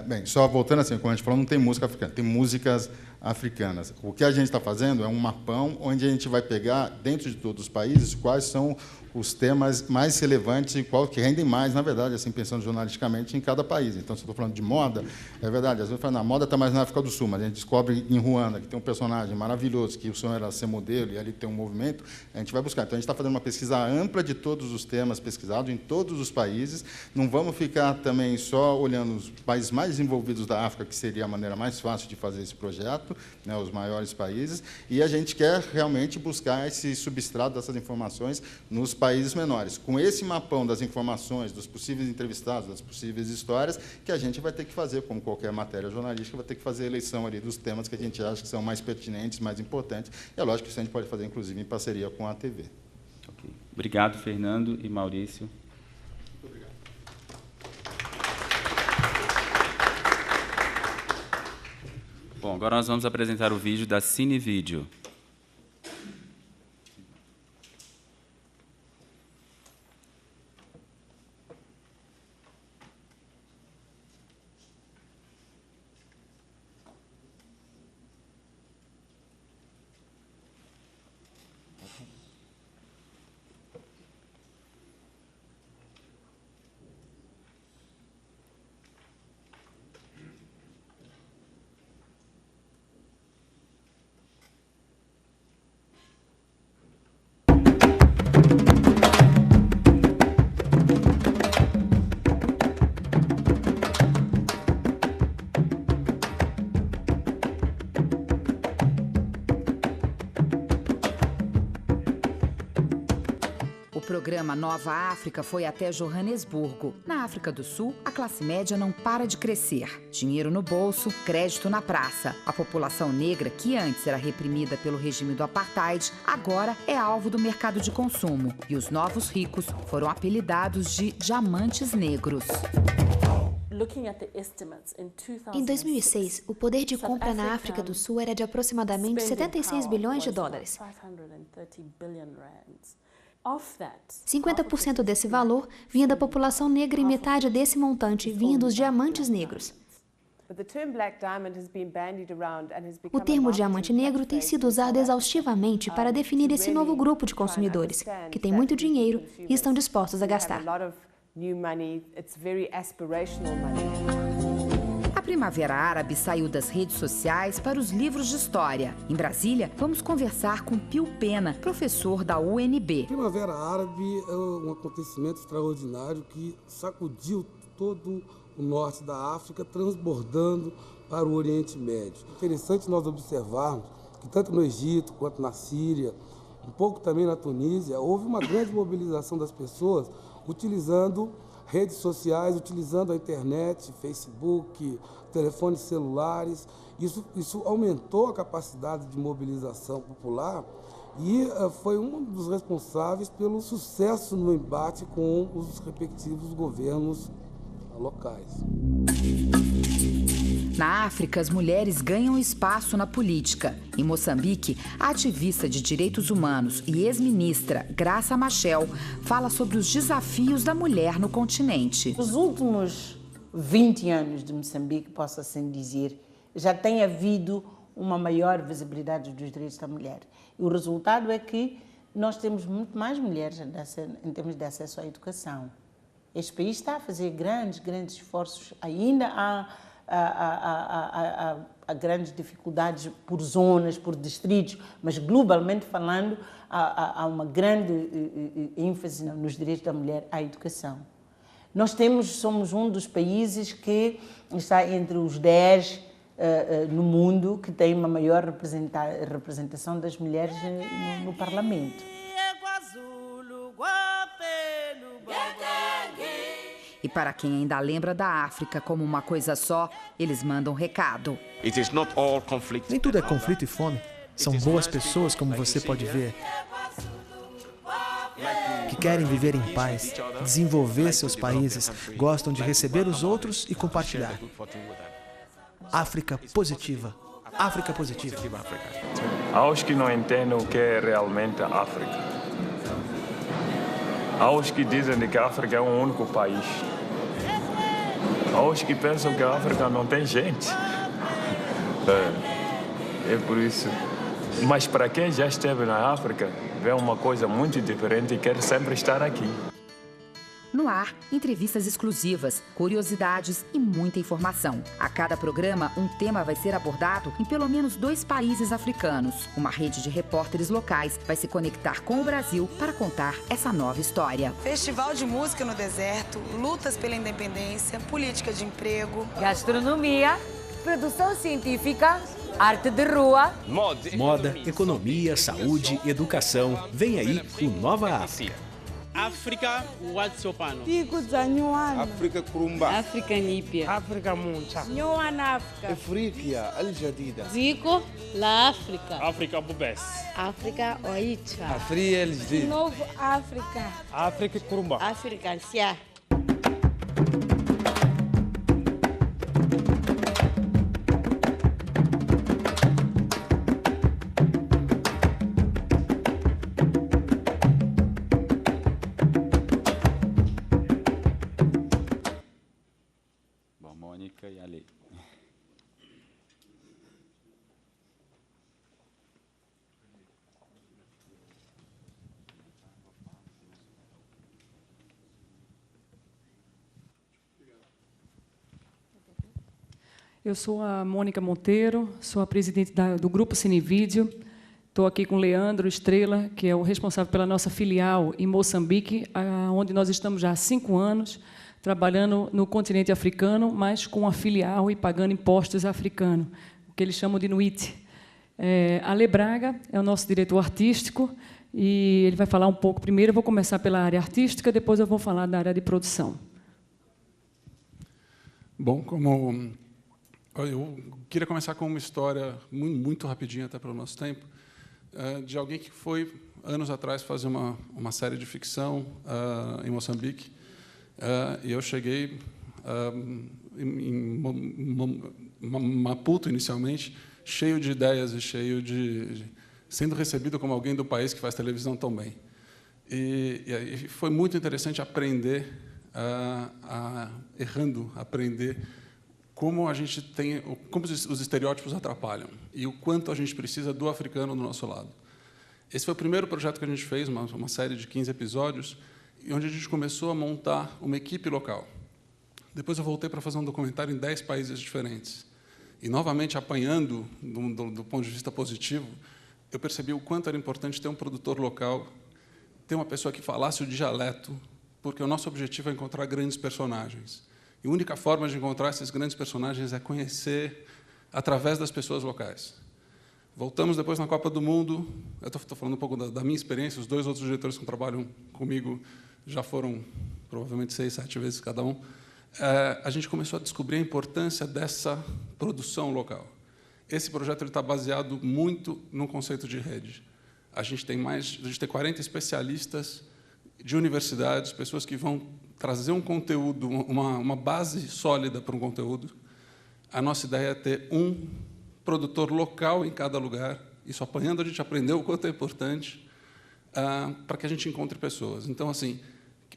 [SPEAKER 2] Bem, só voltando assim, como a gente falou, não tem música africana, tem músicas africanas. O que a gente está fazendo é um mapão onde a gente vai pegar, dentro de todos os países, quais são os temas mais relevantes e qual que rendem mais, na verdade, assim, pensando jornalisticamente, em cada país. Então, se eu estou falando de moda, é verdade, às vezes eu falo, a moda está mais na África do Sul, mas a gente descobre em Ruanda que tem um personagem maravilhoso, que o sonho era ser modelo, e ali tem um movimento, a gente vai buscar. Então, a gente está fazendo uma pesquisa ampla de todos os temas pesquisados em todos os países. Não vamos ficar também só olhando os países mais desenvolvidos da África, que seria a maneira mais fácil de fazer esse projeto, né, os maiores países, e a gente quer realmente buscar esse substrato dessas informações nos países menores. Com esse mapão das informações, dos possíveis entrevistados, das possíveis histórias, que a gente vai ter que fazer, como qualquer matéria jornalística, vai ter que fazer a eleição ali dos temas que a gente acha que são mais pertinentes, mais importantes. E é lógico que isso a gente pode fazer, inclusive, em parceria com a TV.
[SPEAKER 1] Okay. Obrigado, Fernando e Maurício.
[SPEAKER 2] Obrigado.
[SPEAKER 1] Bom, agora nós vamos apresentar o vídeo da Cinevídeo.
[SPEAKER 19] O programa Nova África foi até Joanesburgo. Na África do Sul, a classe média não para de crescer. Dinheiro no bolso, crédito na praça. A população negra, que antes era reprimida pelo regime do apartheid, agora é alvo do mercado de consumo. E os novos ricos foram apelidados de diamantes negros.
[SPEAKER 20] Em 2006, o poder de compra na África do Sul era de aproximadamente 76 bilhões de dólares. 50% desse valor vinha da população negra e metade desse montante vinha dos diamantes negros. O termo diamante negro tem sido usado exaustivamente para definir esse novo grupo de consumidores, que tem muito dinheiro e estão dispostos a gastar.
[SPEAKER 19] A Primavera Árabe saiu das redes sociais para os livros de história. Em Brasília, vamos conversar com Pio Pena, professor da UNB.
[SPEAKER 21] A Primavera Árabe é um acontecimento extraordinário que sacudiu todo o norte da África, transbordando para o Oriente Médio. Interessante nós observarmos que tanto no Egito quanto na Síria, um pouco também na Tunísia, houve uma grande mobilização das pessoas utilizando redes sociais, utilizando a internet, Facebook, telefones celulares. Isso aumentou a capacidade de mobilização popular e foi um dos responsáveis pelo sucesso no embate com os respectivos governos locais.
[SPEAKER 19] Na África, as mulheres ganham espaço na política. Em Moçambique, a ativista de direitos humanos e ex-ministra Graça Machel fala sobre os desafios da mulher no continente.
[SPEAKER 22] Nos últimos 20 anos de Moçambique, posso assim dizer, já tem havido uma maior visibilidade dos direitos da mulher. E o resultado é que nós temos muito mais mulheres em termos de acesso à educação. Este país está a fazer grandes esforços. Ainda há grandes dificuldades por zonas, por distritos, mas globalmente falando, há uma grande ênfase nos direitos da mulher à educação. Nós somos um dos países que está entre os 10 no mundo que tem uma maior representação das mulheres no Parlamento.
[SPEAKER 19] E para quem ainda lembra da África como uma coisa só, eles mandam recado.
[SPEAKER 23] Nem tudo é conflito e fome. São boas pessoas, como você pode ver, que querem viver em paz, desenvolver seus países, gostam de receber os outros e compartilhar. África positiva. África positiva.
[SPEAKER 24] Aos que não entendem o que é realmente a África.
[SPEAKER 4] Há os que dizem que a África é um único país. Há os que pensam que a África não tem gente. É por isso. Mas para quem já esteve na África, vê uma coisa muito diferente e quer sempre estar aqui.
[SPEAKER 19] No ar, entrevistas exclusivas, curiosidades e muita informação. A cada programa, um tema vai ser abordado em pelo menos 2 países africanos. Uma rede de repórteres locais vai se conectar com o Brasil para contar essa nova história.
[SPEAKER 6] Festival de música no deserto, lutas pela independência, política de emprego,
[SPEAKER 7] gastronomia, produção científica, arte de rua,
[SPEAKER 24] moda, economia, saúde, educação. Vem aí o Nova África.
[SPEAKER 25] África Watsopano.
[SPEAKER 6] Pico Zanyuana.
[SPEAKER 25] África Kurumba.
[SPEAKER 7] África Nípia.
[SPEAKER 25] África Muncha.
[SPEAKER 6] Nyoana África.
[SPEAKER 25] África Al-Jadida.
[SPEAKER 7] Zico, La África.
[SPEAKER 25] África Bubes.
[SPEAKER 7] África Oicha.
[SPEAKER 25] África LG.
[SPEAKER 6] Novo África.
[SPEAKER 25] África Kurumba.
[SPEAKER 7] África Anciã.
[SPEAKER 1] E Ale.
[SPEAKER 26] Eu sou a Mônica Monteiro, sou a presidente do Grupo Cinevídeo. Estou aqui com o Leandro Estrela, que é o responsável pela nossa filial em Moçambique, onde nós estamos já há 5 anos, trabalhando no continente africano, mas com a filial e pagando impostos africanos, o que eles chamam de NUIT. Ale Braga é o nosso diretor artístico, e ele vai falar um pouco primeiro. Eu vou começar pela área artística, depois eu vou falar da área de produção.
[SPEAKER 27] Bom, eu queria começar com uma história muito rapidinha, até pelo nosso tempo, de alguém que foi, anos atrás, fazer uma série de ficção em Moçambique. E eu cheguei em Maputo, inicialmente, cheio de ideias e sendo recebido como alguém do país que faz televisão tão bem. E foi muito interessante aprender, errando, aprender como a gente como os estereótipos atrapalham e o quanto a gente precisa do africano do nosso lado. Esse foi o primeiro projeto que a gente fez, uma série de 15 episódios, onde a gente começou a montar uma equipe local. Depois eu voltei para fazer um documentário em 10 países diferentes. E, novamente, apanhando do ponto de vista positivo, eu percebi o quanto era importante ter um produtor local, ter uma pessoa que falasse o dialeto, porque o nosso objetivo é encontrar grandes personagens. E a única forma de encontrar esses grandes personagens é conhecer através das pessoas locais. Voltamos depois na Copa do Mundo. Eu estou falando um pouco da minha experiência. Os 2 outros diretores que trabalham comigo já foram provavelmente 6, 7 vezes cada um. A gente começou a descobrir a importância dessa produção local. Esse projeto está baseado muito no conceito de rede. A gente tem 40 especialistas de universidades, pessoas que vão trazer um conteúdo, uma base sólida para um conteúdo. A nossa ideia é ter um produtor local em cada lugar. Isso, apanhando, a gente aprendeu o quanto é importante para que a gente encontre pessoas. Então, assim,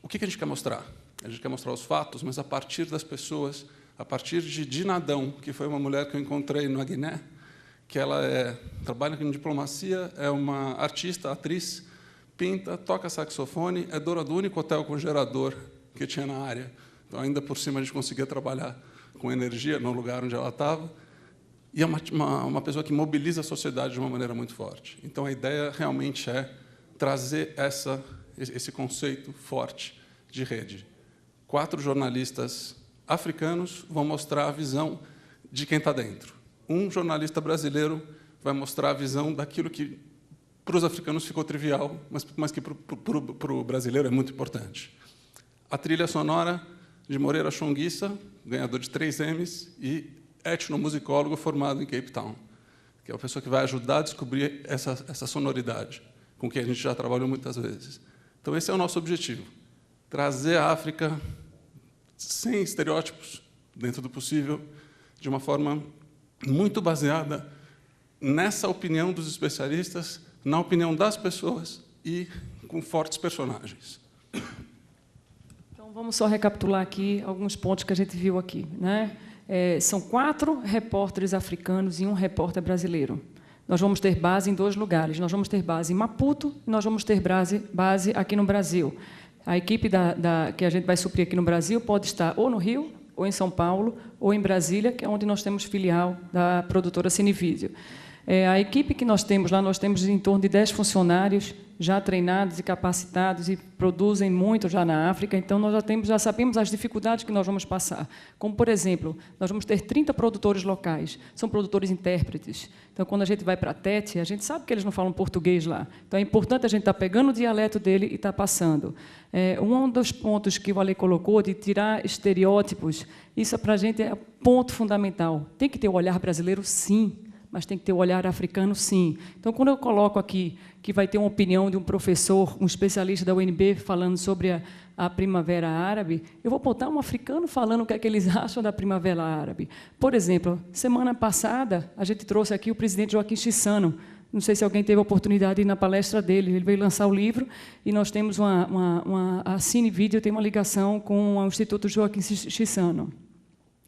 [SPEAKER 27] o que a gente quer mostrar? A gente quer mostrar os fatos, mas a partir das pessoas, a partir de Dinadão, que foi uma mulher que eu encontrei na Guiné, que ela trabalha com diplomacia, é uma artista, atriz, pinta, toca saxofone, é dona do único hotel com gerador que tinha na área. Então, ainda por cima, a gente conseguia trabalhar com energia no lugar onde ela estava. E é uma pessoa que mobiliza a sociedade de uma maneira muito forte. Então, a ideia realmente é trazer esse conceito forte de rede. 4 jornalistas africanos vão mostrar a visão de quem está dentro. Um jornalista brasileiro vai mostrar a visão daquilo que, para os africanos, ficou trivial, mas que, para o brasileiro, é muito importante. A trilha sonora de Moreira Chonguissa, ganhador de 3 Emmys, e etnomusicólogo formado em Cape Town, que é uma pessoa que vai ajudar a descobrir essa sonoridade, com quem a gente já trabalhou muitas vezes. Então, esse é o nosso objetivo, trazer a África sem estereótipos, dentro do possível, de uma forma muito baseada nessa opinião dos especialistas, na opinião das pessoas e com fortes personagens.
[SPEAKER 26] Então, vamos só recapitular aqui alguns pontos que a gente viu aqui, né? São 4 repórteres africanos e 1 repórter brasileiro. Nós vamos ter base em 2 lugares. Nós vamos ter base em Maputo e nós vamos ter base aqui no Brasil. A equipe que a gente vai suprir aqui no Brasil pode estar ou no Rio, ou em São Paulo, ou em Brasília, que é onde nós temos filial da produtora Cinevídeo. A equipe que nós temos lá, nós temos em torno de 10 funcionários já treinados e capacitados e produzem muito já na África, então nós já sabemos as dificuldades que nós vamos passar. Como, por exemplo, nós vamos ter 30 produtores locais, são produtores intérpretes. Então, quando a gente vai para a Tete, a gente sabe que eles não falam português lá. Então, é importante a gente estar pegando o dialeto dele e estar passando. Um dos pontos que o Ale colocou, de tirar estereótipos, isso para a gente é ponto fundamental. Tem que ter o olhar brasileiro, sim, mas tem que ter o olhar africano, sim. Então, quando eu coloco aqui que vai ter uma opinião de um professor, um especialista da UNB, falando sobre a Primavera Árabe, eu vou botar um africano falando o que é que eles acham da Primavera Árabe. Por exemplo, semana passada, a gente trouxe aqui o presidente Joaquim Chissano. Não sei se alguém teve a oportunidade de ir na palestra dele. Ele veio lançar o livro e nós temos a Cinevídeo tem uma ligação com o Instituto Joaquim Chissano.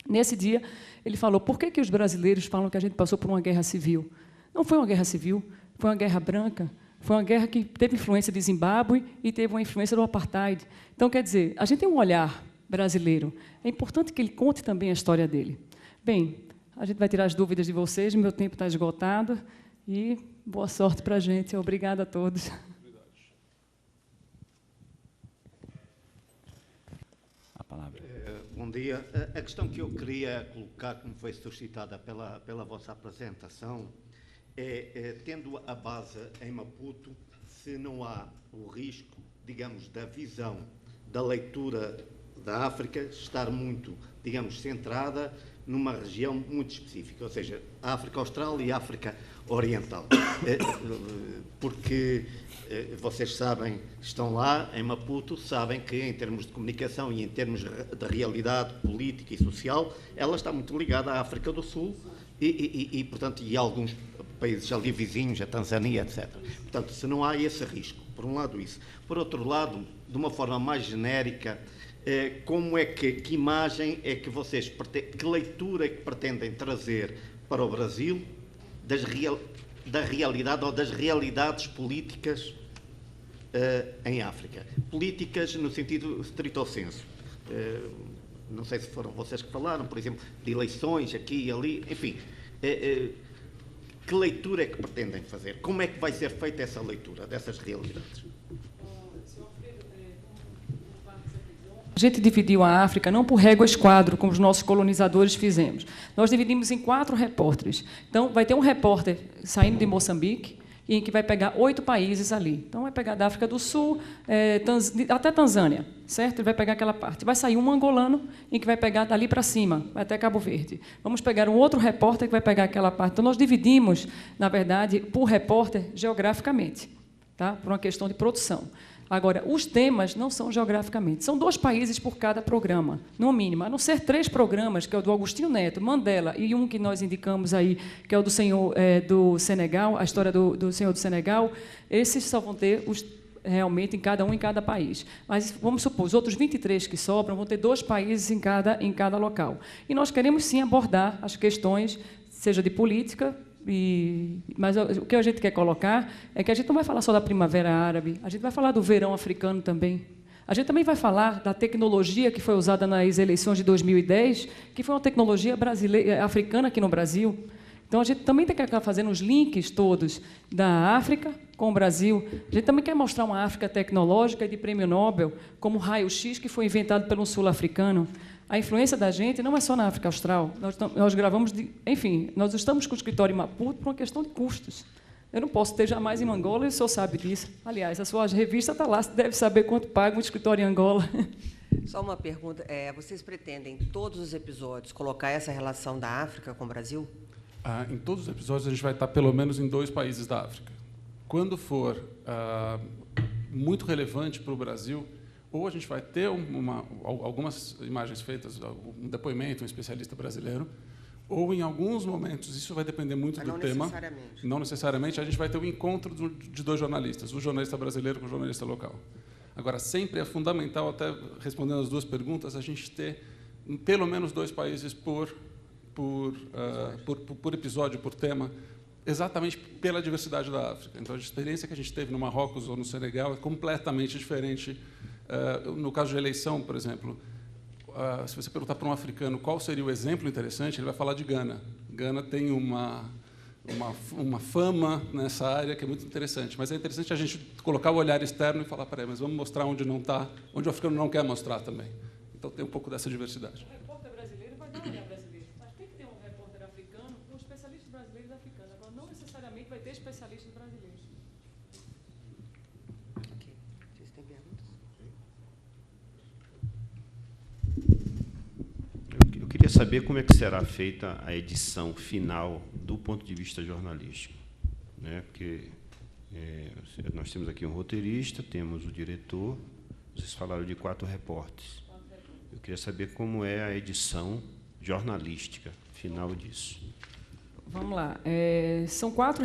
[SPEAKER 26] Nesse dia, ele falou, por que os brasileiros falam que a gente passou por uma guerra civil? Não foi uma guerra civil, foi uma guerra branca, foi uma guerra que teve influência de Zimbábue e teve uma influência do apartheid. Então, quer dizer, a gente tem um olhar brasileiro. É importante que ele conte também a história dele. Bem, a gente vai tirar as dúvidas de vocês, meu tempo está esgotado, e boa sorte para a gente. Obrigada a todos.
[SPEAKER 5] Bom dia. A questão que eu queria colocar, como foi suscitada pela vossa apresentação, tendo a base em Maputo, se não há o risco, digamos, da visão, da leitura da África estar muito, digamos, centrada numa região muito específica, ou seja, a África Austral e a África Oriental. Porque vocês sabem, estão lá em Maputo, sabem que em termos de comunicação e em termos de realidade política e social, ela está muito ligada à África do Sul portanto, e a alguns países ali vizinhos, a Tanzânia, etc. Portanto, se não há esse risco, por um lado isso. Por outro lado, de uma forma mais genérica, como é que imagem é que vocês, que leitura é que pretendem trazer para o Brasil da realidade ou das realidades políticas em África? Políticas no sentido stricto sensu. Não sei se foram vocês que falaram, por exemplo, de eleições aqui e ali, enfim. Que leitura é que pretendem fazer? Como é que vai ser feita essa leitura dessas realidades?
[SPEAKER 26] A gente dividiu a África não por régua esquadro, como os nossos colonizadores fizemos. Nós dividimos em 4 repórteres. Então, vai ter um repórter saindo de Moçambique, em que vai pegar 8 países ali. Então, vai pegar da África do Sul, até Tanzânia, certo? Ele vai pegar aquela parte. Vai sair um angolano, em que vai pegar dali para cima, até Cabo Verde. Vamos pegar um outro repórter que vai pegar aquela parte. Então, nós dividimos, na verdade, por repórter geograficamente, tá? Por uma questão de produção. Agora, os temas não são geograficamente. São 2 países por cada programa, no mínimo. A não ser 3 programas, que é o do Agostinho Neto, Mandela, e um que nós indicamos aí, que é o do senhor do Senegal, a história do senhor do Senegal. Esses só vão ter realmente em cada país. Mas, vamos supor, os outros 23 que sobram vão ter 2 países em cada local. E nós queremos, sim, abordar as questões, seja de política, mas o que a gente quer colocar é que a gente não vai falar só da Primavera Árabe, a gente vai falar do verão africano também. A gente também vai falar da tecnologia que foi usada nas eleições de 2010, que foi uma tecnologia africana aqui no Brasil. Então, a gente também tem que acabar fazendo os links todos da África com o Brasil. A gente também quer mostrar uma África tecnológica e de prêmio Nobel, como o raio-x, que foi inventado pelo sul-africano. A influência da gente não é só na África Austral. Nós gravamos, enfim, nós estamos com o escritório em Maputo por uma questão de custos. Eu não posso ter jamais em Angola, e o senhor sabe disso. Aliás, a sua revista está lá, você deve saber quanto paga um escritório em Angola.
[SPEAKER 17] Só uma pergunta. Vocês pretendem, em todos os episódios, colocar essa relação da África com o Brasil?
[SPEAKER 27] Em todos os episódios, a gente vai estar, pelo menos, em 2 países da África. Quando for muito relevante para o Brasil, ou a gente vai ter algumas imagens feitas, um depoimento, um especialista brasileiro, ou, em alguns momentos, isso vai depender muito do tema. Não necessariamente, a gente vai ter um encontro de 2 jornalistas, o jornalista brasileiro com o jornalista local. Agora, sempre é fundamental, até respondendo as duas perguntas, a gente ter pelo menos 2 países por episódio, por tema, exatamente pela diversidade da África. Então, a experiência que a gente teve no Marrocos ou no Senegal é completamente diferente. No caso de eleição, por exemplo, se você perguntar para um africano qual seria o exemplo interessante, ele vai falar de Gana. Gana tem uma fama nessa área que é muito interessante, mas é interessante a gente colocar o olhar externo e falar, peraí, mas vamos mostrar onde não está, onde o africano não quer mostrar também. Então, tem um pouco dessa diversidade.
[SPEAKER 26] O repórter brasileiro vai dar um olhar brasileiro, mas tem que ter um repórter africano com especialistas brasileiros e africanos. Agora, não necessariamente vai ter especialistas brasileiros.
[SPEAKER 17] Ok. Vocês têm perguntas?
[SPEAKER 16] Eu queria saber como é que será feita a edição final do ponto de vista jornalístico, né? Porque nós temos aqui um roteirista, temos o diretor, vocês falaram de 4 repórteres. Eu queria saber como é a edição jornalística final disso.
[SPEAKER 26] Vamos lá. São 4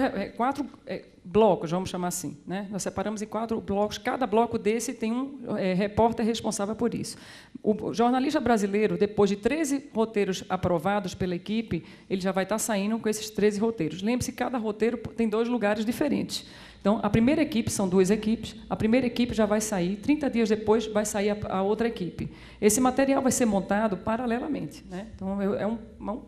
[SPEAKER 26] blocos, vamos chamar assim, né? Nós separamos em 4 blocos. Cada bloco desse tem um repórter responsável por isso. O jornalista brasileiro, depois de 13 roteiros aprovados pela equipe, ele já vai estar saindo com esses 13 roteiros. Lembre-se que cada roteiro tem 2 lugares diferentes. Então, a primeira equipe, são 2 equipes, a primeira equipe já vai sair, 30 dias depois vai sair a outra equipe. Esse material vai ser montado paralelamente, né? Então, é um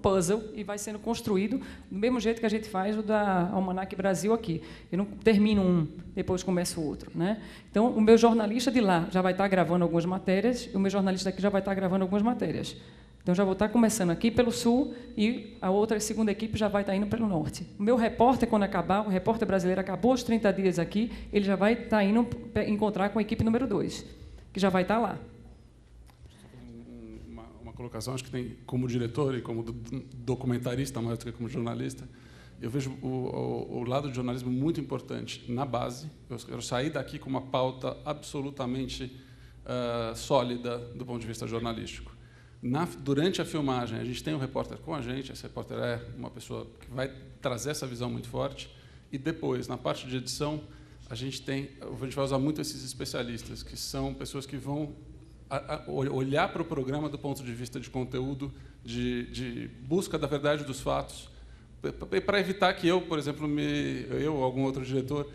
[SPEAKER 26] puzzle e vai sendo construído do mesmo jeito que a gente faz o da Almanac Brasil aqui. Eu não termino um, depois começo o outro, né? Então, o meu jornalista de lá já vai estar gravando algumas matérias, e o meu jornalista daqui já vai estar gravando algumas matérias. Então, já vou estar começando aqui pelo sul e a outra, a segunda equipe, já vai estar indo pelo norte. O meu repórter, quando acabar, o repórter brasileiro acabou os 30 dias aqui, ele já vai estar indo encontrar com a equipe número 2, que já vai estar lá.
[SPEAKER 27] Uma colocação, acho que tem como diretor e como documentarista, mais do que como jornalista, eu vejo o lado do jornalismo muito importante na base. Eu quero sair daqui com uma pauta absolutamente sólida do ponto de vista jornalístico. Durante a filmagem, a gente tem um repórter com a gente, esse repórter é uma pessoa que vai trazer essa visão muito forte, e depois, na parte de edição, a gente vai usar muito esses especialistas, que são pessoas que vão olhar para o programa do ponto de vista de conteúdo, de busca da verdade dos fatos, para evitar que eu, por exemplo, eu ou algum outro diretor,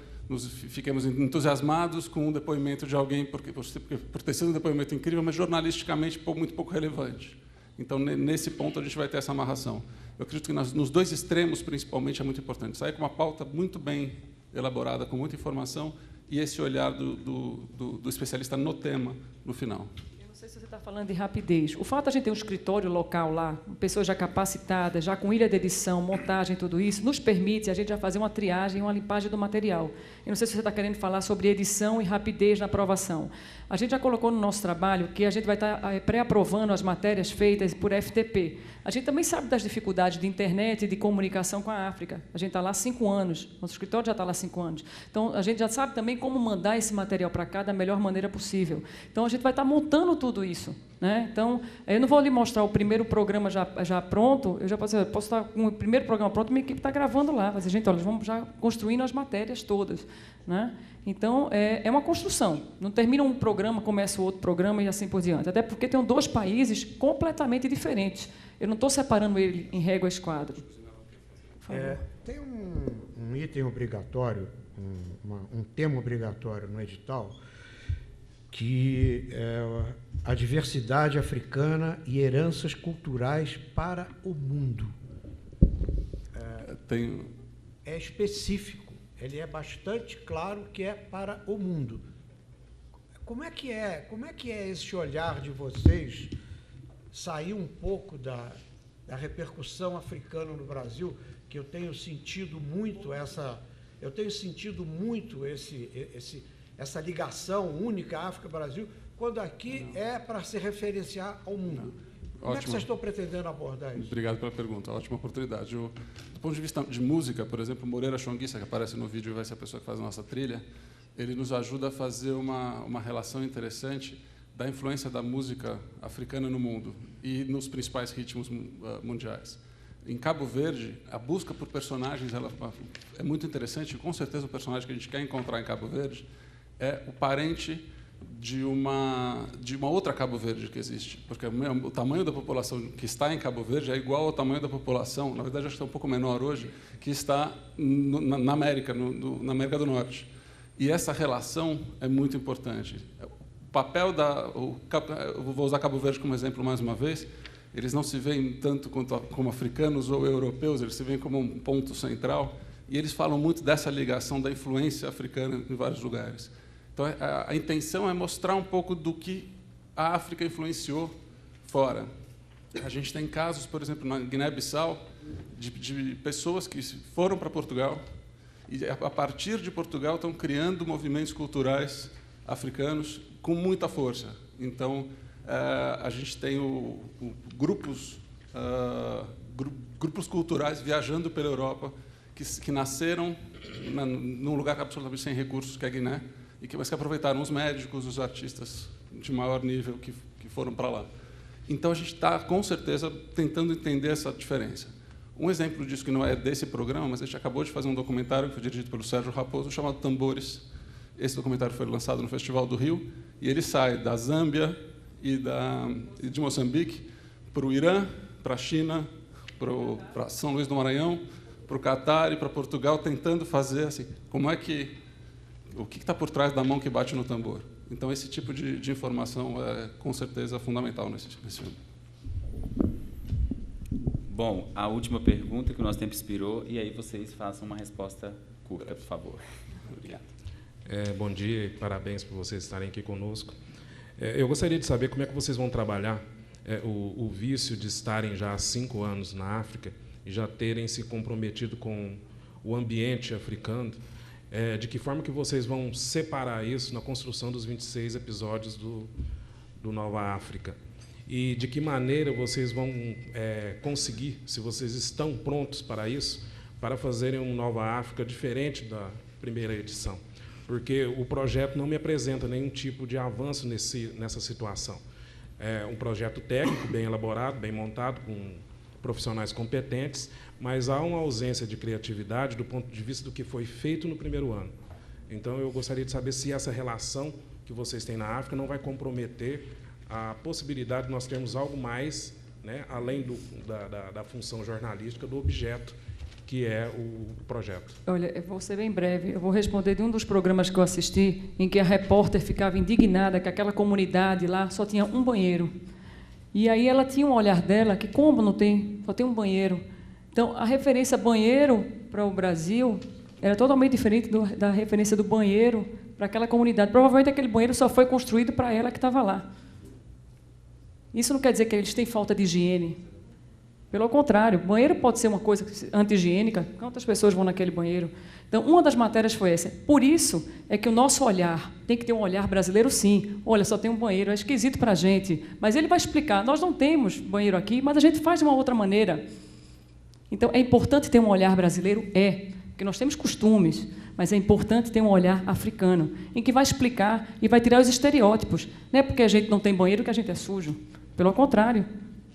[SPEAKER 27] fiquemos entusiasmados com um depoimento de alguém por ter sido um depoimento incrível, mas jornalisticamente muito pouco relevante. Então, nesse ponto, a gente vai ter essa amarração. Eu acredito que nos 2 extremos, principalmente, é muito importante. Sair com uma pauta muito bem elaborada, com muita informação, e esse olhar do especialista no tema, no final.
[SPEAKER 26] Não sei se você está falando de rapidez. O fato de a gente ter um escritório local lá, pessoas já capacitadas, já com ilha de edição, montagem, tudo isso, nos permite a gente já fazer uma triagem, uma limpagem do material. Eu não sei se você está querendo falar sobre edição e rapidez na aprovação. A gente já colocou no nosso trabalho que a gente vai estar pré-aprovando as matérias feitas por FTP. A gente também sabe das dificuldades de internet e de comunicação com a África. A gente está lá há 5 anos, nosso escritório já está lá há 5 anos. Então, a gente já sabe também como mandar esse material para cá da melhor maneira possível. Então, a gente vai estar montando tudo isso, né? Então, eu não vou lhe mostrar o primeiro programa já pronto, eu já posso estar com o primeiro programa pronto, minha equipe está gravando lá. Vai dizer, gente, olha, vamos já construindo as matérias todas, né? Então, é uma construção. Não termina um programa, começa o outro programa e assim por diante. Até porque tem 2 países completamente diferentes. Eu não estou separando ele em régua esquadro.
[SPEAKER 18] Tem um item obrigatório, um tema obrigatório no edital, que é a diversidade africana e heranças culturais para o mundo. É específico. Ele é bastante claro que é para o mundo. Como é que é esse olhar de vocês sair um pouco da repercussão africana no Brasil, que eu tenho sentido muito essa ligação única África-Brasil, quando aqui é para se referenciar ao mundo. Como é que vocês estão pretendendo abordar isso?
[SPEAKER 27] Obrigado pela pergunta, ótima oportunidade. Do ponto de vista de música, por exemplo, Moreira Chonguissa, que aparece no vídeo e vai ser a pessoa que faz a nossa trilha, ele nos ajuda a fazer uma relação interessante da influência da música africana no mundo e nos principais ritmos mundiais. Em Cabo Verde, a busca por personagens é muito interessante, e com certeza o personagem que a gente quer encontrar em Cabo Verde é o parente de uma outra Cabo Verde que existe, porque o tamanho da população que está em Cabo Verde é igual ao tamanho da população, na verdade acho que é um pouco menor hoje, que está na América, na América do Norte. E essa relação é muito importante. O papel eu vou usar Cabo Verde como exemplo mais uma vez, eles não se veem tanto como africanos ou europeus, eles se veem como um ponto central, e eles falam muito dessa ligação da influência africana em vários lugares. Então, a intenção é mostrar um pouco do que a África influenciou fora. A gente tem casos, por exemplo, na Guiné-Bissau, de pessoas que foram para Portugal e, a partir de Portugal, estão criando movimentos culturais africanos com muita força. Então, a gente tem grupos culturais viajando pela Europa que nasceram num lugar absolutamente sem recursos, que é a Guiné, mas que aproveitaram os médicos, os artistas de maior nível que foram para lá. Então, a gente está, com certeza, tentando entender essa diferença. Um exemplo disso, que não é desse programa, mas a gente acabou de fazer um documentário que foi dirigido pelo Sérgio Raposo, chamado Tambores. Esse documentário foi lançado no Festival do Rio, e ele sai da Zâmbia e de Moçambique para o Irã, para a China, para São Luís do Maranhão, para o Catar e para Portugal, tentando fazer assim, o que está por trás da mão que bate no tambor. Então, esse tipo de informação é, com certeza, fundamental nesse filme.
[SPEAKER 1] Bom, a última pergunta que o nosso tempo expirou, e aí vocês façam uma resposta curta, por favor. Obrigado.
[SPEAKER 15] Bom dia e parabéns por vocês estarem aqui conosco. Eu gostaria de saber como é que vocês vão trabalhar o vício de estarem já há 5 anos na África e já terem se comprometido com o ambiente africano. De que forma que vocês vão separar isso na construção dos 26 episódios do Nova África? E de que maneira vocês vão conseguir, se vocês estão prontos para isso, para fazerem um Nova África diferente da primeira edição? Porque o projeto não me apresenta nenhum tipo de avanço nessa situação. É um projeto técnico, bem elaborado, bem montado, com profissionais competentes, mas há uma ausência de criatividade do ponto de vista do que foi feito no primeiro ano. Então, eu gostaria de saber se essa relação que vocês têm na África não vai comprometer a possibilidade de nós termos algo mais, né, além da função jornalística do objeto, que é o projeto.
[SPEAKER 26] Olha, eu vou ser bem breve. Eu vou responder de um dos programas que eu assisti, em que a repórter ficava indignada que aquela comunidade lá só tinha um banheiro. E aí ela tinha um olhar dela que, como não tem, só tem um banheiro. Então, a referência banheiro para o Brasil era totalmente diferente da referência do banheiro para aquela comunidade. Provavelmente aquele banheiro só foi construído para ela que estava lá. Isso não quer dizer que eles têm falta de higiene. Pelo contrário, banheiro pode ser uma coisa anti-higiênica. Quantas pessoas vão naquele banheiro? Então, uma das matérias foi essa. Por isso é que o nosso olhar tem que ter um olhar brasileiro, sim. Olha, só tem um banheiro, é esquisito para a gente. Mas ele vai explicar. Nós não temos banheiro aqui, mas a gente faz de uma outra maneira. Então, é importante ter um olhar brasileiro? Porque nós temos costumes, mas é importante ter um olhar africano, em que vai explicar e vai tirar os estereótipos. Não é porque a gente não tem banheiro que a gente é sujo. Pelo contrário.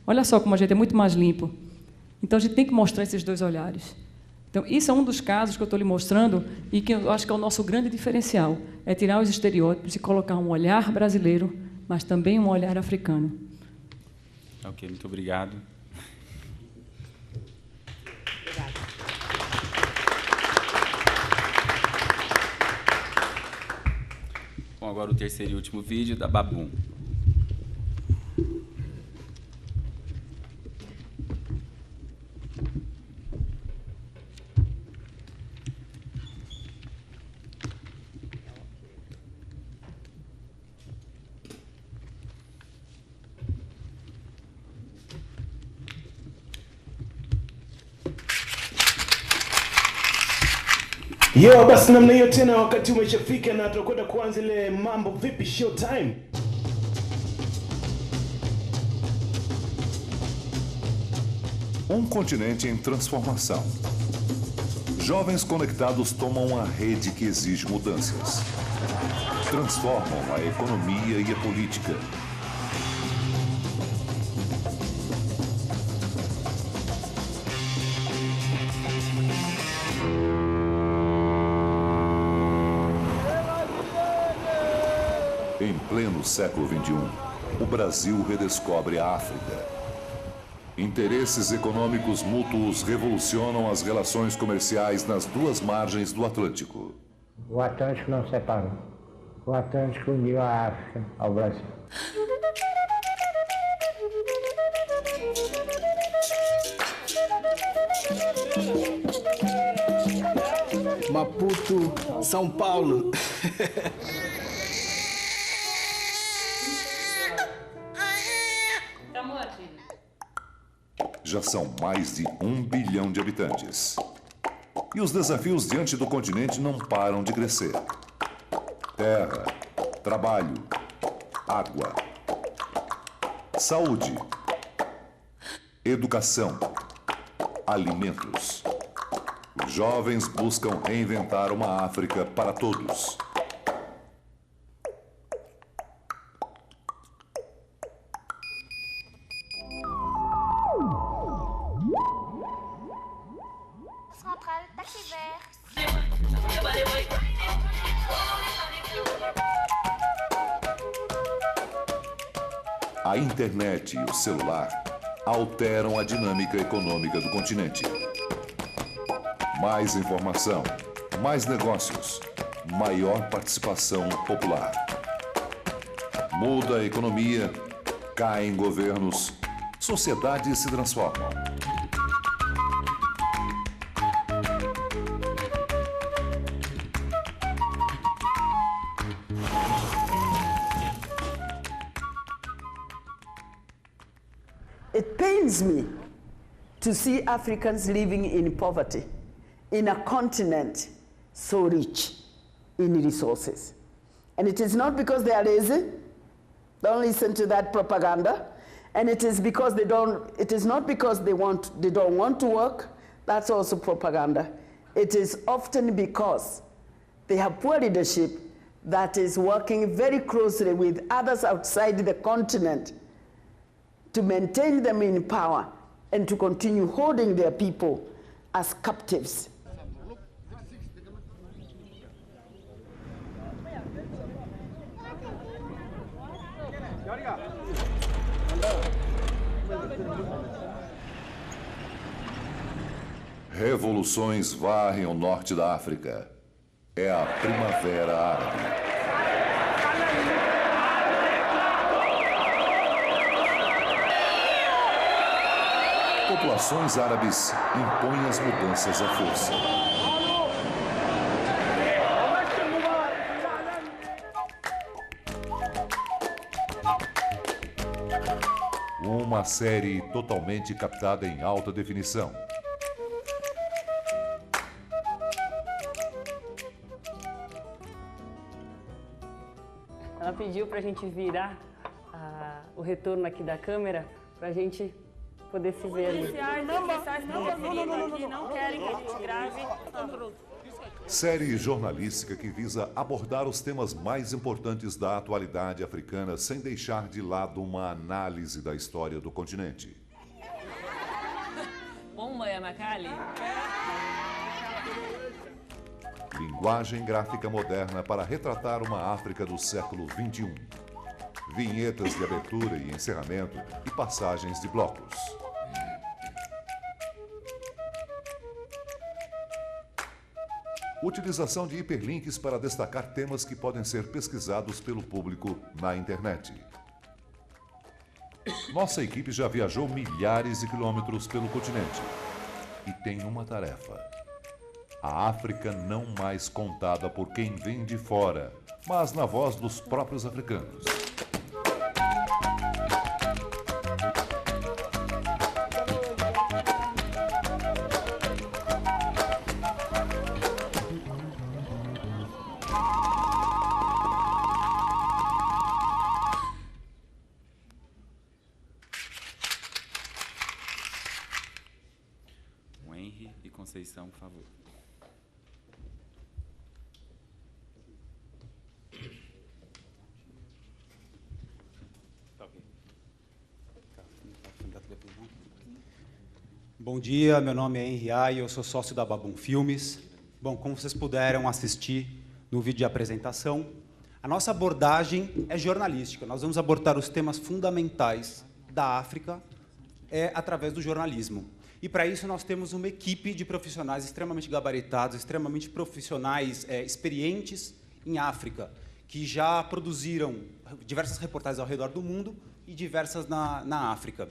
[SPEAKER 26] Olha só como a gente é muito mais limpo. Então, a gente tem que mostrar esses dois olhares. Então, isso é um dos casos que eu estou lhe mostrando e que eu acho que é o nosso grande diferencial, é tirar os estereótipos e colocar um olhar brasileiro, mas também um olhar africano.
[SPEAKER 1] Ok, muito obrigado.
[SPEAKER 17] Obrigada.
[SPEAKER 1] Bom, agora o terceiro e último vídeo da Babum.
[SPEAKER 8] Yo, basi namna hiyo tena, wakati umeshafika na tutakwenda kuanza ile mambo vipi show time.
[SPEAKER 9] Um continente em transformação. Jovens conectados tomam uma rede que exige mudanças. Transformam a economia e a política. Em pleno século XXI, o Brasil redescobre a África. Interesses econômicos mútuos revolucionam as relações comerciais nas duas margens do Atlântico.
[SPEAKER 2] O Atlântico não separou. O Atlântico uniu a África ao Brasil.
[SPEAKER 3] Maputo, São Paulo.
[SPEAKER 9] Já são mais de 1 bilhão de habitantes. E os desafios diante do continente não param de crescer. Terra, trabalho, água, saúde, educação, alimentos. Os jovens buscam reinventar uma África para todos. A internet e o celular alteram a dinâmica econômica do continente. Mais informação, mais negócios, maior participação popular. Muda a economia, caem governos, sociedades se transformam.
[SPEAKER 10] It pains me to see Africans living in poverty in a continent so rich in resources. And it is not because they are lazy, don't listen to that propaganda, and it is because it is not because they don't want to work, that's also propaganda. It is often because they have poor leadership that is working very closely with others outside the continent to maintain them in power and to continue holding their people as captives.
[SPEAKER 9] Revoluções varrem o norte da África. É a Primavera Árabe. Populações árabes impõem as mudanças à força. Uma série totalmente captada em alta definição.
[SPEAKER 11] Ela pediu para a gente virar o retorno aqui da câmera para a gente poder se ver ali. Não querem que a gente grave.
[SPEAKER 9] Série jornalística que visa abordar os temas mais importantes da atualidade africana sem deixar de lado uma análise da história do continente. Linguagem gráfica moderna para retratar uma África do século XXI. Vinhetas de abertura e encerramento e passagens de blocos. Utilização de hiperlinks para destacar temas que podem ser pesquisados pelo público na internet. Nossa equipe já viajou milhares de quilômetros pelo continente e tem uma tarefa. A África não mais contada por quem vem de fora, mas na voz dos próprios africanos.
[SPEAKER 1] Conceição, por favor.
[SPEAKER 12] Bom dia, meu nome é Henri A e eu sou sócio da Babum Filmes. Bom, como vocês puderam assistir no vídeo de apresentação, A nossa abordagem é jornalística. Nós vamos abordar os temas fundamentais da África através do jornalismo. E, para isso, nós temos uma equipe de profissionais extremamente gabaritados, extremamente profissionais, experientes em África, que já produziram diversas reportagens ao redor do mundo e diversas na África.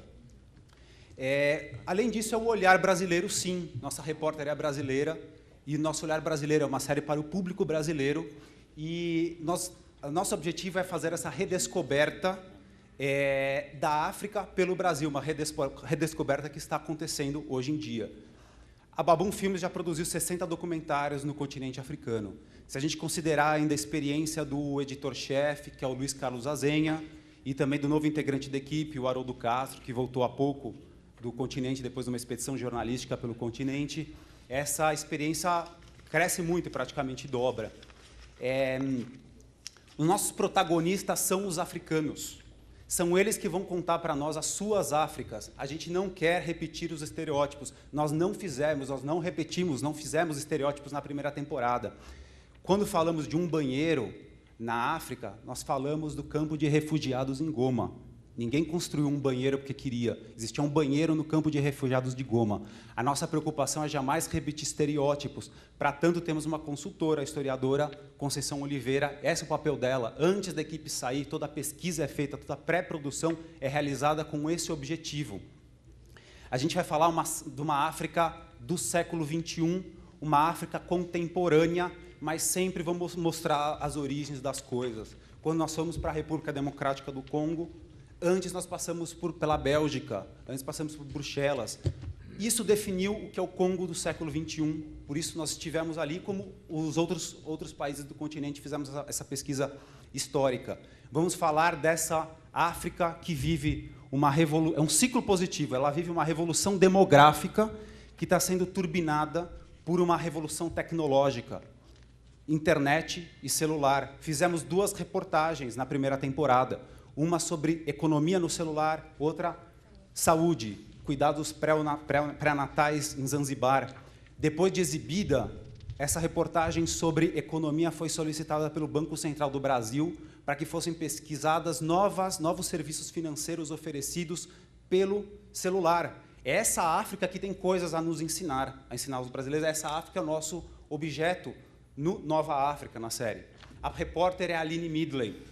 [SPEAKER 12] Além disso, é o olhar brasileiro, sim. Nossa repórter é brasileira e nosso olhar brasileiro é uma série para o público brasileiro. E nosso objetivo é fazer essa redescoberta da África pelo Brasil, uma redescoberta que está acontecendo hoje em dia. A Babum Filmes já produziu 60 documentários no continente africano. Se a gente considerar ainda a experiência do editor-chefe, que é o Luiz Carlos Azenha, e também do novo integrante da equipe, o Haroldo Castro, que voltou há pouco do continente, depois de uma expedição jornalística pelo continente, essa experiência cresce muito e praticamente dobra. Os nossos protagonistas são os africanos. São eles que vão contar para nós as suas Áfricas. A gente não quer repetir os estereótipos. Nós não repetimos, não fizemos estereótipos na primeira temporada. Quando falamos de um banheiro na África, nós falamos do campo de refugiados em Goma. Ninguém construiu um banheiro porque queria. Existia um banheiro no campo de refugiados de Goma. A nossa preocupação é jamais repetir estereótipos. Para tanto, temos uma consultora, a historiadora Conceição Oliveira. Esse é o papel dela. Antes da equipe sair, toda a pesquisa é feita, toda a pré-produção é realizada com esse objetivo. A gente vai falar de uma África do século XXI, uma África contemporânea, mas sempre vamos mostrar as origens das coisas. Quando nós fomos para a República Democrática do Congo, antes nós passamos pela Bélgica, antes passamos por Bruxelas. Isso definiu o que é o Congo do século XXI, por isso nós estivemos ali, como os outros países do continente, fizemos essa pesquisa histórica. Vamos falar dessa África que vive é um ciclo positivo, ela vive uma revolução demográfica que está sendo turbinada por uma revolução tecnológica, internet e celular. Fizemos 2 reportagens na primeira temporada, uma sobre economia no celular, outra saúde, cuidados pré-natais em Zanzibar. Depois de exibida, essa reportagem sobre economia foi solicitada pelo Banco Central do Brasil para que fossem pesquisadas novos serviços financeiros oferecidos pelo celular. É essa África que tem coisas a nos ensinar, a ensinar os brasileiros. Essa África é o nosso objeto no Nova África, na série. A repórter é a Aline Midley.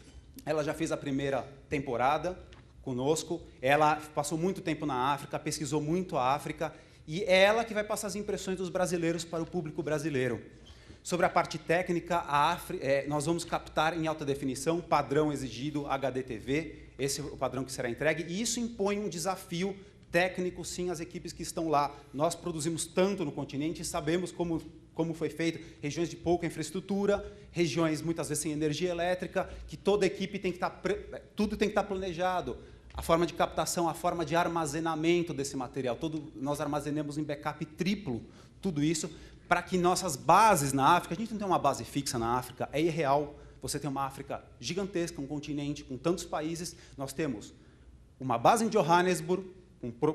[SPEAKER 12] Ela já fez a primeira temporada conosco, ela passou muito tempo na África, pesquisou muito a África, e é ela que vai passar as impressões dos brasileiros para o público brasileiro. Sobre a parte técnica, nós vamos captar em alta definição, padrão exigido HDTV, esse é o padrão que será entregue, e isso impõe um desafio técnico, sim, às equipes que estão lá. Nós produzimos tanto no continente e sabemos como foi feito, regiões de pouca infraestrutura, regiões muitas vezes sem energia elétrica, que toda equipe tem que estar, tudo tem que estar planejado. A forma de captação, a forma de armazenamento desse material, nós armazenamos em backup triplo tudo isso, para que nossas bases na África, a gente não tem uma base fixa na África, é irreal. Você tem uma África gigantesca, um continente com tantos países. Nós temos uma base em Johannesburg,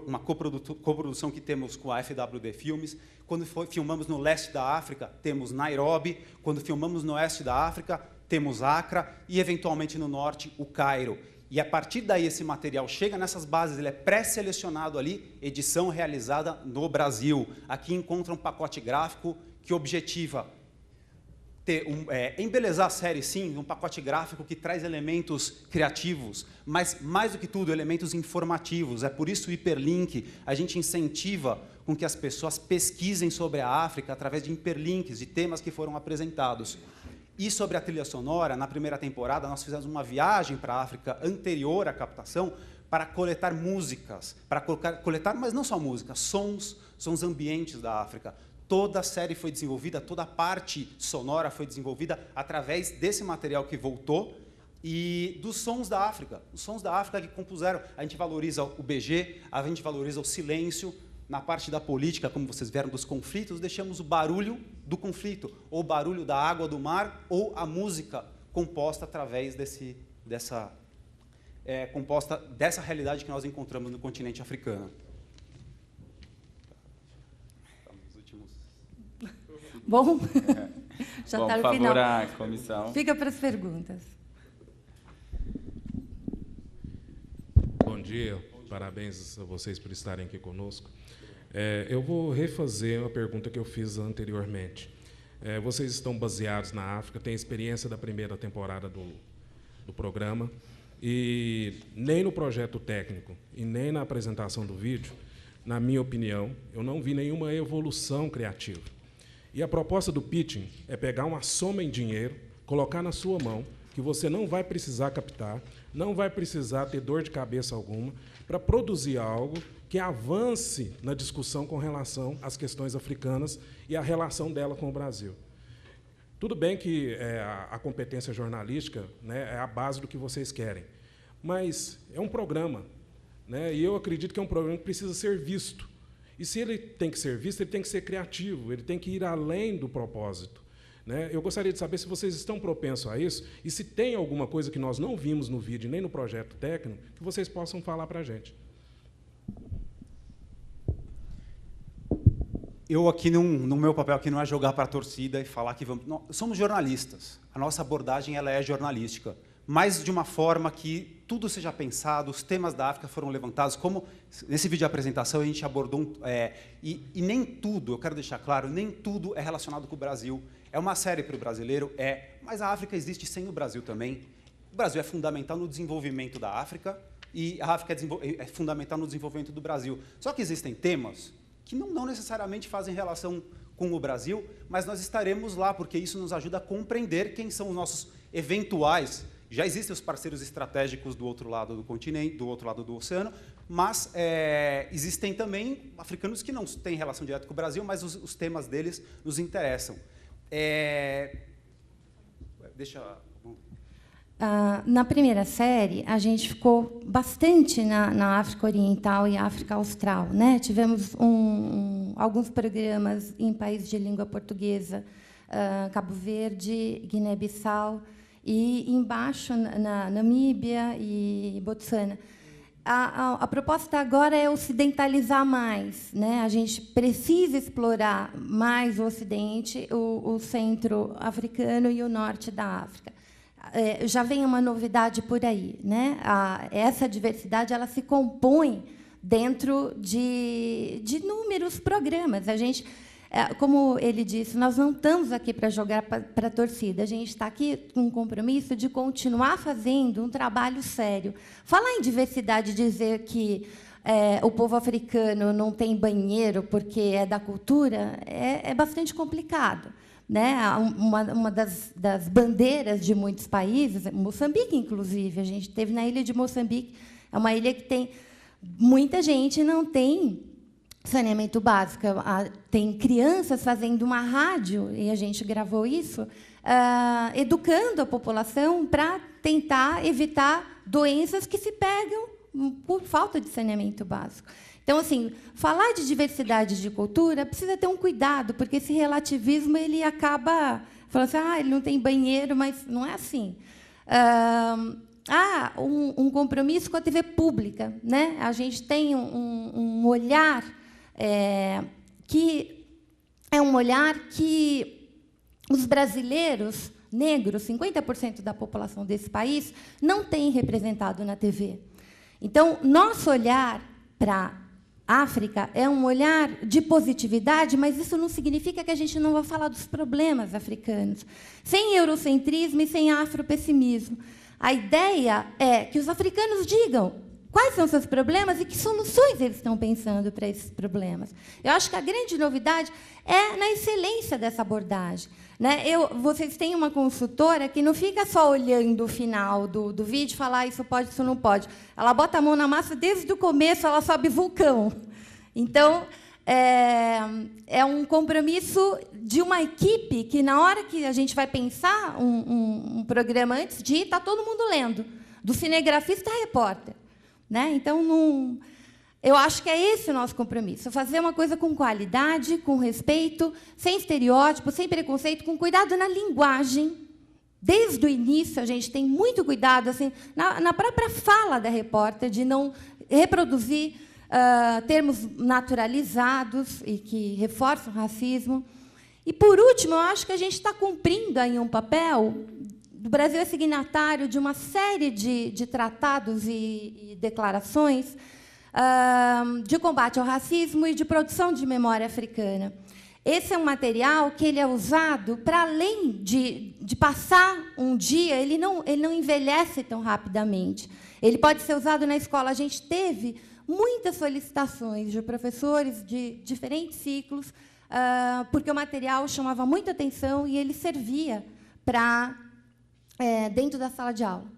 [SPEAKER 12] uma coprodução que temos com a FWD Filmes. Quando filmamos no leste da África, temos Nairobi. Quando filmamos no oeste da África, temos Accra. E, eventualmente, no norte, o Cairo. E, a partir daí, esse material chega nessas bases, ele é pré-selecionado ali, edição realizada no Brasil. Aqui encontra um pacote gráfico que objetiva embelezar a série, sim, um pacote gráfico que traz elementos criativos, mas, mais do que tudo, elementos informativos. É por isso o hiperlink. A gente incentiva com que as pessoas pesquisem sobre a África através de hiperlinks, de temas que foram apresentados. E sobre a trilha sonora, na primeira temporada, nós fizemos uma viagem para a África anterior à captação para coletar músicas, para coletar, mas não só músicas, sons ambientes da África. Toda a série foi desenvolvida, toda a parte sonora foi desenvolvida através desse material que voltou e dos sons da África. Os sons da África que compuseram, a gente valoriza o BG, a gente valoriza o silêncio. Na parte da política, como vocês viram, dos conflitos, deixamos o barulho do conflito, ou o barulho da água do mar, ou a música composta através dessa realidade que nós encontramos no continente africano.
[SPEAKER 26] Bom,
[SPEAKER 4] Já
[SPEAKER 1] Bom,
[SPEAKER 4] está no
[SPEAKER 1] por
[SPEAKER 4] final.
[SPEAKER 1] favor, a comissão.
[SPEAKER 4] Fica para as perguntas.
[SPEAKER 15] Bom dia, parabéns a vocês por estarem aqui conosco. Eu vou refazer uma pergunta que eu fiz anteriormente. Vocês estão baseados na África, têm experiência da primeira temporada do programa, e nem no projeto técnico e nem na apresentação do vídeo, na minha opinião, eu não vi nenhuma evolução criativa. E a proposta do pitching é pegar uma soma em dinheiro, colocar na sua mão, que você não vai precisar captar, não vai precisar ter dor de cabeça alguma, para produzir algo que avance na discussão com relação às questões africanas e a relação dela com o Brasil. Tudo bem que a competência jornalística, né, é a base do que vocês querem, mas é um programa, né, e eu acredito que é um programa que precisa ser visto. E se ele tem que ser visto, ele tem que ser criativo, ele tem que ir além do propósito. Né? Eu gostaria de saber se vocês estão propensos a isso e se tem alguma coisa que nós não vimos no vídeo nem no projeto técnico que vocês possam falar para a gente.
[SPEAKER 12] Eu aqui, no meu papel aqui não é jogar para a torcida e falar que vamos... Não, somos jornalistas. A nossa abordagem ela é jornalística, mas de uma forma que tudo seja pensado, os temas da África foram levantados, como nesse vídeo de apresentação a gente abordou... e nem tudo, eu quero deixar claro, nem tudo é relacionado com o Brasil. É uma série para o brasileiro, mas a África existe sem o Brasil também. O Brasil é fundamental no desenvolvimento da África e a África é fundamental no desenvolvimento do Brasil. Só que existem temas que não necessariamente fazem relação com o Brasil, mas nós estaremos lá, porque isso nos ajuda a compreender quem são os nossos eventuais... Já existem os parceiros estratégicos do outro lado do continente, do outro lado do oceano, mas existem também africanos que não têm relação direta com o Brasil, mas os temas deles nos interessam.
[SPEAKER 4] Na primeira série, a gente ficou bastante na África Oriental e África Austral, né? Tivemos alguns programas em países de língua portuguesa, Cabo Verde, Guiné-Bissau, e embaixo na Namíbia e Botsuana. A proposta agora é ocidentalizar mais, né? A gente precisa explorar mais o Ocidente, o centro africano e o norte da África. Já vem uma novidade por aí, né? Essa diversidade ela se compõe dentro de inúmeros programas. A gente, como ele disse, nós não estamos aqui para jogar para a torcida, a gente está aqui com um compromisso de continuar fazendo um trabalho sério. Falar em diversidade, dizer que o povo africano não tem banheiro porque é da cultura, é bastante complicado. Né? Uma das bandeiras de muitos países, Moçambique, inclusive, a gente esteve na ilha de Moçambique, é uma ilha que tem muita gente não tem saneamento básico. Tem crianças fazendo uma rádio, e a gente gravou isso, educando a população para tentar evitar doenças que se pegam por falta de saneamento básico. Então, assim, falar de diversidade de cultura precisa ter um cuidado, porque esse relativismo ele acaba falando assim, ele não tem banheiro, mas não é assim. Um compromisso com a TV pública, né? A gente tem um olhar que é um olhar que os brasileiros negros, 50% da população desse país, não tem representado na TV. Então, nosso olhar para a África é um olhar de positividade, mas isso não significa que a gente não vai falar dos problemas africanos, sem eurocentrismo e sem afropessimismo. A ideia é que os africanos digam quais são seus problemas e que soluções eles estão pensando para esses problemas. Eu acho que a grande novidade é na excelência dessa abordagem. Né? Vocês têm uma consultora que não fica só olhando o final do vídeo e falar isso pode, isso não pode. Ela bota a mão na massa desde o começo, ela sobe vulcão. Então, é um compromisso de uma equipe que, na hora que a gente vai pensar um programa antes de ir, está todo mundo lendo, do cinegrafista a repórter. Né? Então, eu acho que é esse o nosso compromisso, fazer uma coisa com qualidade, com respeito, sem estereótipo, sem preconceito, com cuidado na linguagem. Desde o início, a gente tem muito cuidado assim, na própria fala da repórter, de não reproduzir termos naturalizados e que reforçam o racismo. E, por último, eu acho que a gente está cumprindo aí um papel. O Brasil é signatário de uma série de tratados e declarações de combate ao racismo e de produção de memória africana. Esse é um material que ele é usado para, além de passar um dia, ele não envelhece tão rapidamente. Ele pode ser usado na escola. A gente teve muitas solicitações de professores de diferentes ciclos, porque o material chamava muita atenção e ele servia para dentro da sala de aula.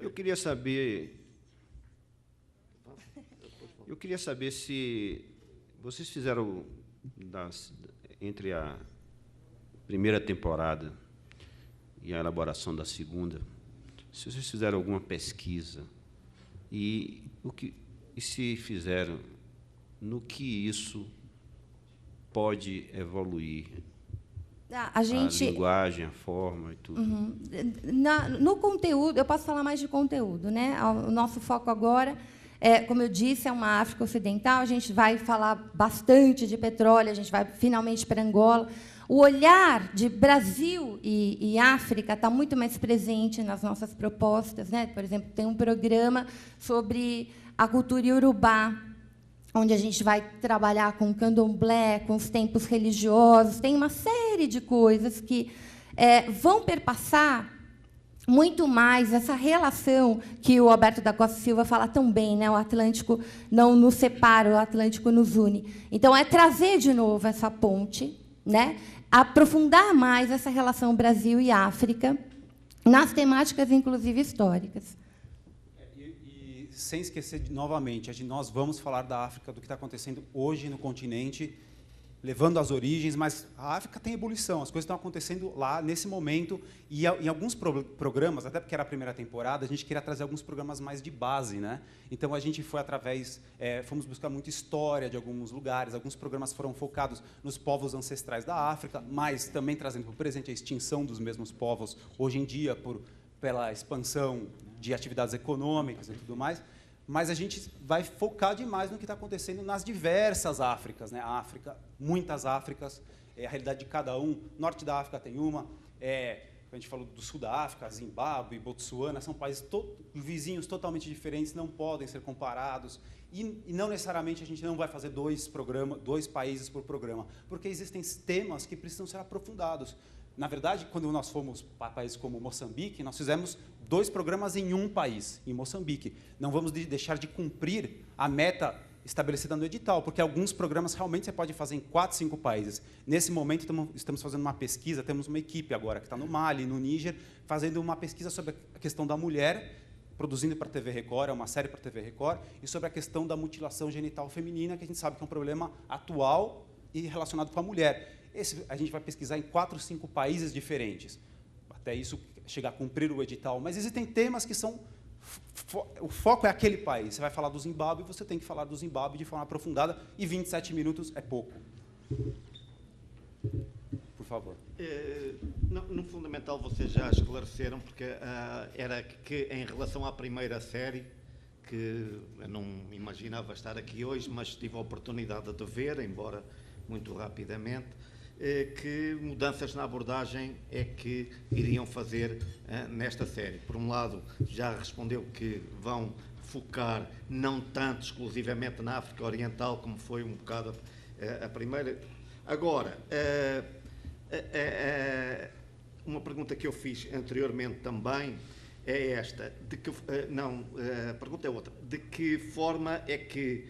[SPEAKER 16] Eu queria saber se vocês fizeram entre a primeira temporada e a elaboração da segunda, se vocês fizeram alguma pesquisa e se fizeram, no que isso pode evoluir?
[SPEAKER 4] A
[SPEAKER 16] linguagem, a forma e tudo.
[SPEAKER 4] Uhum. No conteúdo, eu posso falar mais de conteúdo, né? O nosso foco agora, como eu disse, é uma África Ocidental. A gente vai falar bastante de petróleo, a gente vai finalmente para Angola. O olhar de Brasil e África está muito mais presente nas nossas propostas, né? Por exemplo, tem um programa sobre a cultura iorubá, onde a gente vai trabalhar com o candomblé, com os templos religiosos. Tem uma série de coisas que vão perpassar muito mais essa relação que o Alberto da Costa Silva fala tão bem, né? O Atlântico não nos separa, o Atlântico nos une. Então, é trazer de novo essa ponte, né? Aprofundar mais essa relação Brasil e África, nas temáticas, inclusive, históricas.
[SPEAKER 12] Sem esquecer, novamente, nós vamos falar da África, do que está acontecendo hoje no continente, levando as origens, mas a África tem ebulição, as coisas estão acontecendo lá, nesse momento, e em alguns programas, até porque era a primeira temporada, a gente queria trazer alguns programas mais de base, né? Então, a gente foi fomos buscar muita história de alguns lugares, alguns programas foram focados nos povos ancestrais da África, mas também trazendo para o presente a extinção dos mesmos povos, hoje em dia, pela expansão de atividades econômicas e tudo mais, mas a gente vai focar demais no que está acontecendo nas diversas Áfricas, né? Muitas Áfricas, a realidade de cada um. Norte da África tem uma, a gente falou do Sul da África, Zimbábue, Botsuana, são países vizinhos totalmente diferentes, não podem ser comparados, e não necessariamente a gente não vai fazer dois países por programa, porque existem temas que precisam ser aprofundados. Na verdade, quando nós fomos para países como Moçambique, nós fizemos 2 programas em um país, em Moçambique. Não vamos deixar de cumprir a meta estabelecida no edital, porque alguns programas realmente você pode fazer em 4, 5 países. Nesse momento, estamos fazendo uma pesquisa, temos uma equipe agora que está no Mali, no Níger, fazendo uma pesquisa sobre a questão da mulher, produzindo para a TV Record, é uma série para a TV Record, e sobre a questão da mutilação genital feminina, que a gente sabe que é um problema atual e relacionado com a mulher. A gente vai pesquisar em 4, 5 países diferentes, até isso chegar a cumprir o edital. Mas existem temas que são... O foco é aquele país. Você vai falar do Zimbábue, você tem que falar do Zimbábue de forma aprofundada, e 27 minutos é pouco. Por favor.
[SPEAKER 5] No fundamental, vocês já esclareceram, porque era que, em relação à primeira série, que eu não imaginava estar aqui hoje, mas tive a oportunidade de ver, embora muito rapidamente, que mudanças na abordagem é que iriam fazer nesta série. Por um lado, já respondeu que vão focar não tanto exclusivamente na África Oriental, como foi um bocado a primeira. Agora, uma pergunta que eu fiz anteriormente também é esta, a pergunta é outra, de que forma é que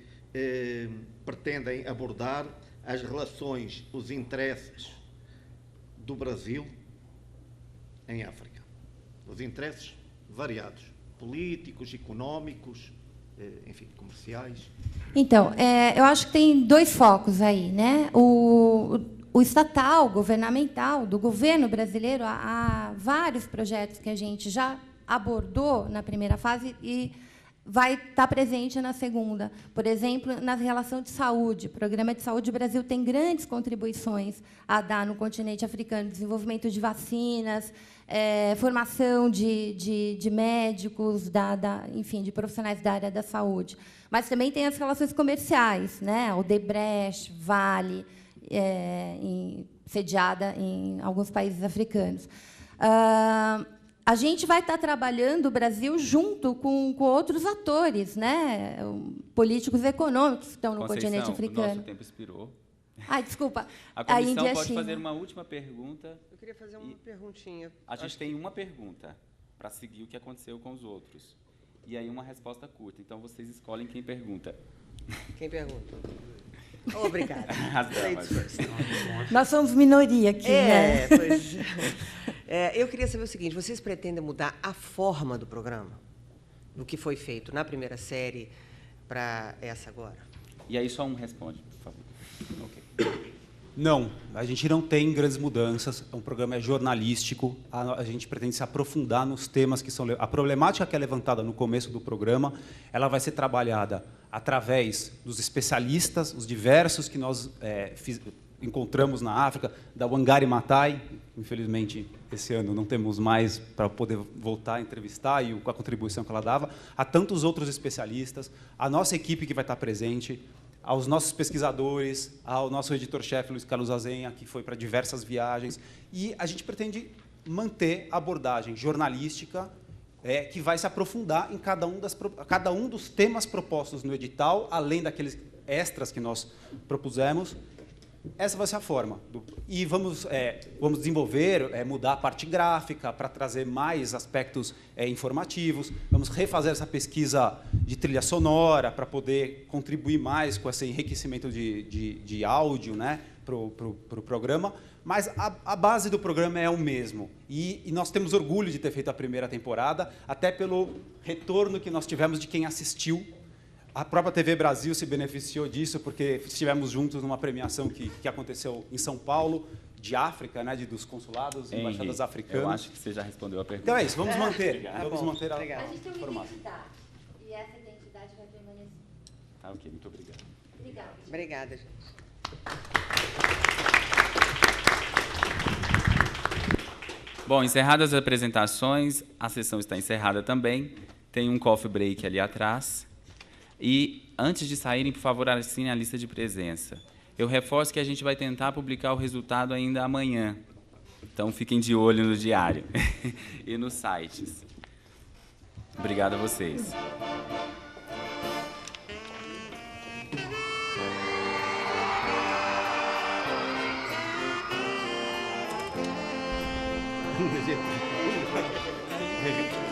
[SPEAKER 5] pretendem abordar as relações, os interesses do Brasil em África? Os interesses variados, políticos, económicos, enfim, comerciais.
[SPEAKER 4] Então, eu acho que tem 2 focos aí, né? O estatal, governamental, do governo brasileiro, há vários projetos que a gente já abordou na primeira fase e vai estar presente na segunda. Por exemplo, na relação de saúde. O Programa de Saúde do Brasil tem grandes contribuições a dar no continente africano, desenvolvimento de vacinas, formação de médicos, enfim, de profissionais da área da saúde. Mas também tem as relações comerciais, né? Odebrecht, Vale, sediada em alguns países africanos. A gente vai estar trabalhando o Brasil junto com outros atores, né? Políticos econômicos que estão no continente africano.
[SPEAKER 1] O nosso tempo expirou.
[SPEAKER 4] Desculpa.
[SPEAKER 1] A comissão
[SPEAKER 4] Índia,
[SPEAKER 1] pode
[SPEAKER 4] China.
[SPEAKER 1] fazer uma última pergunta.
[SPEAKER 17] Eu queria fazer uma perguntinha.
[SPEAKER 1] A gente tem uma pergunta para seguir o que aconteceu com os outros. E aí uma resposta curta. Então, vocês escolhem quem pergunta.
[SPEAKER 17] Quem pergunta? Obrigada.
[SPEAKER 1] As damas.
[SPEAKER 4] Nós somos minoria aqui, né?
[SPEAKER 17] Pois eu queria saber o seguinte, vocês pretendem mudar a forma do programa? Do que foi feito na primeira série para essa agora?
[SPEAKER 1] E aí só um responde, por favor. Okay.
[SPEAKER 12] Não, a gente não tem grandes mudanças, o programa é jornalístico, a gente pretende se aprofundar nos temas que são... A problemática que é levantada no começo do programa, ela vai ser trabalhada através dos especialistas, os diversos que nós encontramos na África, da Wangari Maathai, infelizmente esse ano não temos mais para poder voltar a entrevistar e a contribuição que ela dava, a tantos outros especialistas, a nossa equipe que vai estar presente, aos nossos pesquisadores, ao nosso editor-chefe, Luiz Carlos Azenha, que foi para diversas viagens. E a gente pretende manter a abordagem jornalística que vai se aprofundar em cada um dos temas propostos no edital, além daqueles extras que nós propusemos. Essa vai ser a forma. E vamos desenvolver, mudar a parte gráfica para trazer mais aspectos informativos. Vamos refazer essa pesquisa de trilha sonora para poder contribuir mais com esse enriquecimento de áudio, né, para o programa. Mas a base do programa é o mesmo. E nós temos orgulho de ter feito a primeira temporada, até pelo retorno que nós tivemos de quem assistiu. A própria TV Brasil se beneficiou disso, porque estivemos juntos numa premiação que aconteceu em São Paulo, de África, né, dos consulados e embaixadas africanas.
[SPEAKER 1] Eu acho que você já respondeu a pergunta.
[SPEAKER 12] Então é isso, vamos manter. Vamos manter
[SPEAKER 4] a gente tem uma identidade, e essa identidade vai permanecer.
[SPEAKER 1] Tá, ok, muito obrigado.
[SPEAKER 4] Obrigada.
[SPEAKER 17] Obrigada, gente.
[SPEAKER 1] Bom, encerradas as apresentações, a sessão está encerrada também. Tem um coffee break ali atrás. E, antes de saírem, por favor, assinem a lista de presença. Eu reforço que a gente vai tentar publicar o resultado ainda amanhã. Então, fiquem de olho no diário e nos sites. Obrigado a vocês.
[SPEAKER 5] Gente.